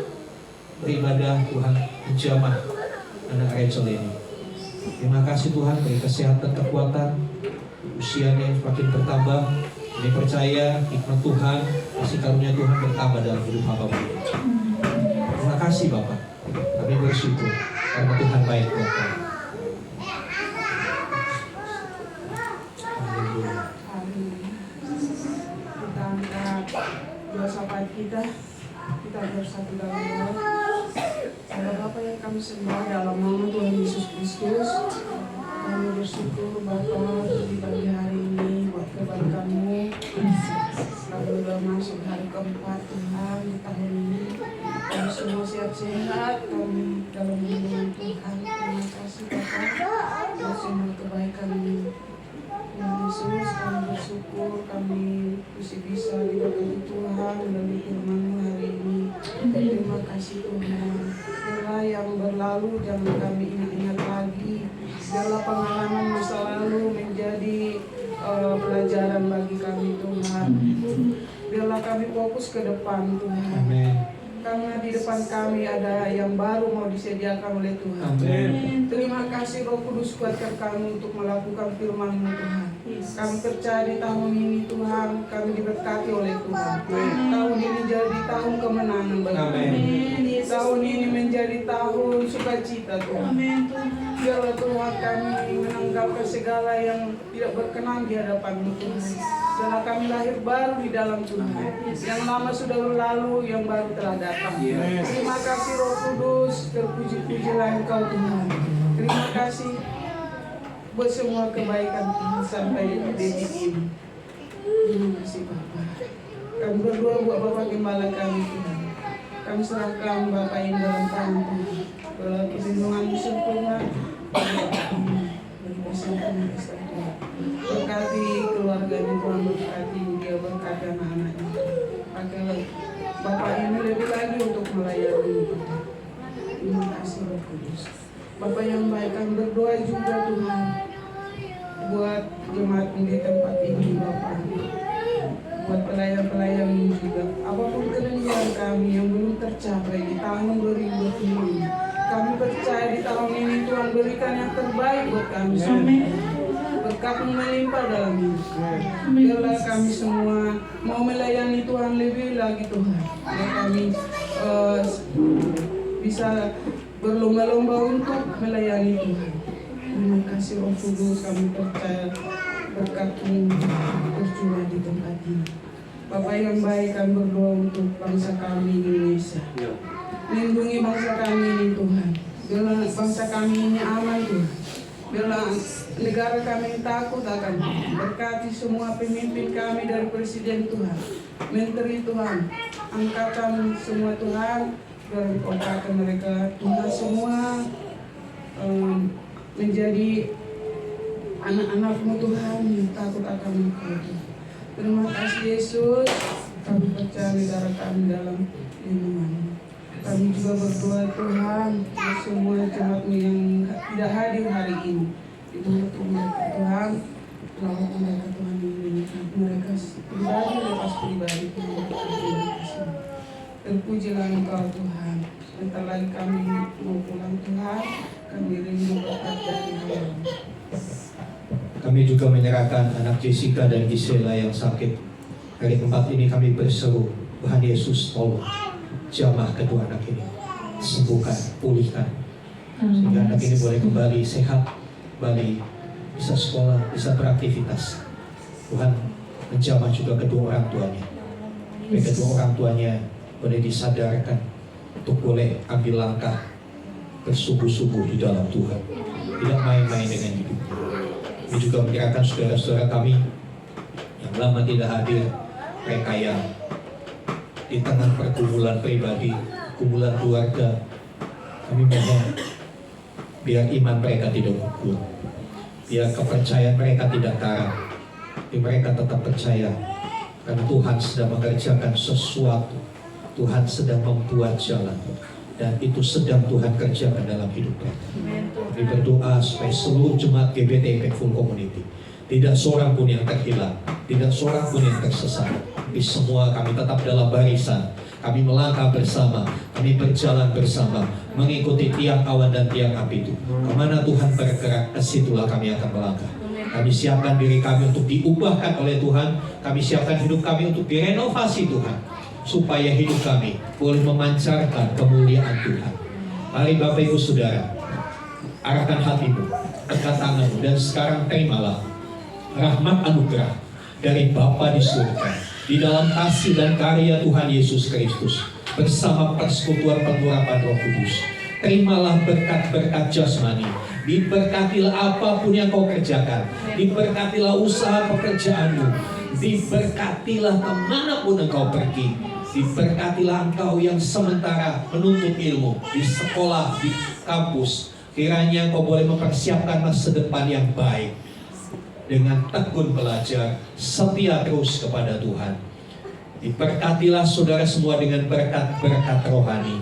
beribadah Tuhan, menjamah anak Rachel ini. Terima kasih Tuhan, beri kesehatan, kekuatan, usianya yang semakin bertambah. Kami percaya hikmat Tuhan, kasih karunia Tuhan bertambah dalam hidup hamba. Terima kasih Bapak, kami bersyukur karena Tuhan baik buat kami. Kita angkat doa syafaat kita bersatu dalam doa. Sama Bapa yang kami sembah dalam nama Tuhan Yesus Kristus, kami bersyukur Bapa di pagi hari ini buat kebaikan-Mu. Kami sudah masuk hari keempat Tuhan di tahun ini. Kami semua sehat-sehat, kami dalam lindungan Tuhan. Terima kasih Bapa buat semua kebaikan-Mu. Tuhan Yesus, kami bersyukur kami masih bisa diberkati Tuhan melalui firman-Mu hari ini. Terima kasih Tuhan. Biarlah yang berlalu jangan kami ingat-ingat lagi. Biarlah pengalaman masa lalu menjadi pelajaran bagi kami Tuhan. Biarlah kami fokus ke depan Tuhan. Amin. Karena di depan kami ada yang baru mau disediakan oleh Tuhan. Amin. Terima kasih Roh Kudus, kuatkan kami untuk melakukan firman-Mu Tuhan. Kami percaya di tahun ini Tuhan kami diberkati oleh Tuhan. Tahun ini jadi tahun kemenangan bagi kami. Tahun ini menjadi tahun sukacita Tuhan. Biarlah Tuhan kami menanggalkan segala yang tidak berkenan di hadapan-Mu Tuhan. Biarlah kami lahir baru di dalam Tuhan. Yang lama sudah berlalu, yang baru telah datang. Terima kasih Roh Kudus, terpuji-pujilah Engkau Tuhan. Terima kasih buat semua kebaikan Tuhan sampai detik ini. Terima kasih Bapa. Kami berdoa buat Bapak Gembala kami Tuhan. Kami serahkan Bapak ini dalam tangan Tuhan. Dalam perlindungan-Mu sempurna. Beri kesehatan dan kesehatan. Berkati keluarganya Tuhan, berkati dia, berkati anak-anaknya. Pakailah Bapak ini lebih lagi untuk melayani Tuhan. Terima kasih Roh Kudus. Bapak yang baik, kami berdoa juga Tuhan buat jemaat di tempat ini Bapak, buat pelayan-pelayan juga. Apapun kerendian kami yang belum tercapai di tahun 2020, kami percaya di tahun ini Tuhan berikan yang terbaik buat kami semua. Berkat-Mu melimpah dalam hidup kami. Biarlah kami semua mau melayani Tuhan lebih lagi Tuhan. Biar kami bisa berlomba-lomba untuk melayani Tuhan. Terima kasih Roh Kudus, kami percaya berkat-Mu tercurah di tempat ini. Bapak yang baik, kami berdoa untuk bangsa kami Indonesia. Lindungi bangsa kami ini Tuhan. Biarlah bangsa kami ini aman Tuhan. Biarlah negara kami takut akan Tuhan. Berkati semua pemimpin kami dari Presiden Tuhan, Menteri Tuhan, angkatan semua Tuhan. Biar Engkau pakai mereka Tuhan semua menjadi anak-anak-Mu Tuhan yang takut akan Engkau Tuhan. Terima kasih Yesus, kami percaya negara kami dalam lindungan-Mu. Kami juga berdoa Tuhan untuk semua jemaat-Mu yang tidak hadir hari ini. Dimanapun mereka Tuhan, rawat mereka Tuhan, lindungi mereka pribadi lepas pribadi Tuhan. Terima kasih. Terpujilah Engkau Tuhan. Sebentar lagi kami mau pulang Tuhan, kami rindu berkat dari Hamba-Mu. Kami juga menyerahkan anak Jessica dan Gisela yang sakit. Hari tempat ini kami berseru, Tuhan Yesus tolong jamah kedua anak ini, sembuhkan, pulihkan, sehingga anak ini boleh kembali sehat, kembali bisa sekolah, bisa beraktivitas. Tuhan menjamah juga kedua orang tuanya, supaya kedua orang tuanya boleh disadarkan untuk boleh ambil langkah bersungguh-sungguh di dalam Tuhan, tidak main-main dengan hidup. Kami juga menyerahkan saudara-saudara kami yang lama tidak hadir, mereka yang di tengah pergumulan pribadi, kumpulan keluarga. Kami mohon biar iman mereka tidak gugur, biar kepercayaan mereka tidak karam, tapi mereka tetap percaya karena Tuhan sedang mengerjakan sesuatu, Tuhan sedang membuat jalan, dan itu sedang Tuhan kerjakan dalam hidup mereka. Kami berdoa supaya seluruh jemaat GBT Impact Full Community, tidak seorang pun yang terhilang, tidak seorang pun yang tersesat, tapi semua kami tetap dalam barisan. Kami melangkah bersama, kami berjalan bersama, mengikuti tiang awan dan tiang api itu. Kemana Tuhan bergerak, ke situlah kami akan melangkah. Kami siapkan diri kami untuk diubahkan oleh Tuhan. Kami siapkan hidup kami untuk direnovasi Tuhan, supaya hidup kami boleh memancarkan kemuliaan Tuhan. Mari Bapak Ibu Saudara, arahkan hatimu, angkat tanganmu, dan sekarang terimalah rahmat anugerah dari Bapa di surga, di dalam kasih dan karya Tuhan Yesus Kristus, bersama persekutuan pengurapan Roh Kudus. Terimalah berkat-berkat jasmani, diberkatilah apapun yang kau kerjakan, diberkatilah usaha pekerjaanmu, diberkatilah kemanapun engkau pergi, diberkatilah engkau yang sementara menuntut ilmu di sekolah, di kampus. Kiranya engkau boleh mempersiapkan masa depan yang baik dengan tekun belajar, setia terus kepada Tuhan. Diberkatilah saudara semua dengan berkat-berkat rohani,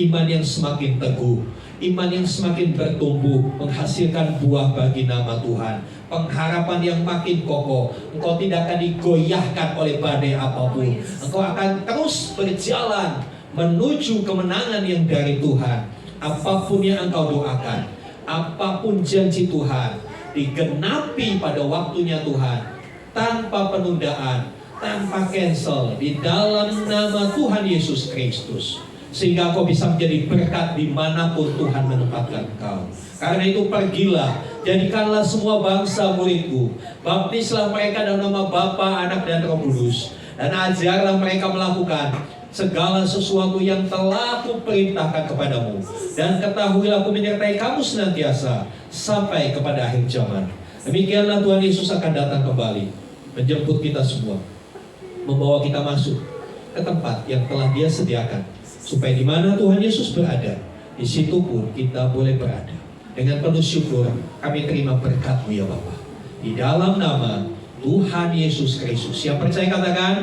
iman yang semakin teguh, iman yang semakin bertumbuh, menghasilkan buah bagi nama Tuhan, pengharapan yang makin kokoh. Engkau tidak akan digoyahkan oleh badai apapun. Engkau akan terus berjalan menuju kemenangan yang dari Tuhan. Apapun yang engkau doakan, apapun janji Tuhan, digenapi pada waktunya Tuhan, tanpa penundaan, tanpa cancel, di dalam nama Tuhan Yesus Kristus. Sehingga kau bisa menjadi berkat dimanapun Tuhan menempatkan kau. Karena itu pergilah, jadikanlah semua bangsa muridku, baptislah mereka dalam nama Bapa, Anak, dan Roh Kudus, dan ajarlah mereka melakukan segala sesuatu yang telah kuperintahkan kepadamu, dan ketahuilah aku menyertai kamu senantiasa sampai kepada akhir zaman. Demikianlah Tuhan Yesus akan datang kembali, menjemput kita semua, membawa kita masuk ke tempat yang telah Dia sediakan, supaya di mana Tuhan Yesus berada, di situ pun kita boleh berada. Dengan penuh syukur kami terima berkat-Mu ya Bapa, di dalam nama Tuhan Yesus Kristus. Yang percaya katakan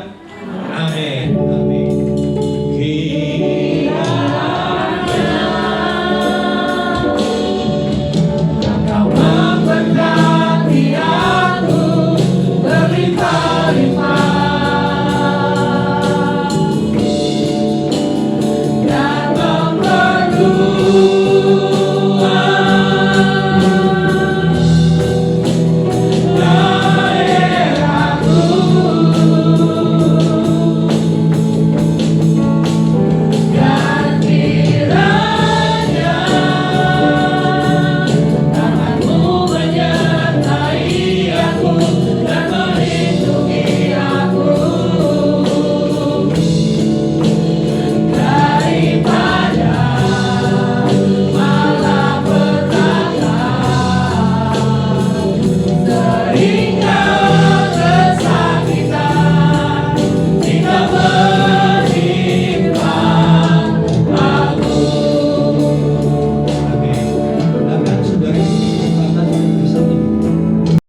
amin. Amin.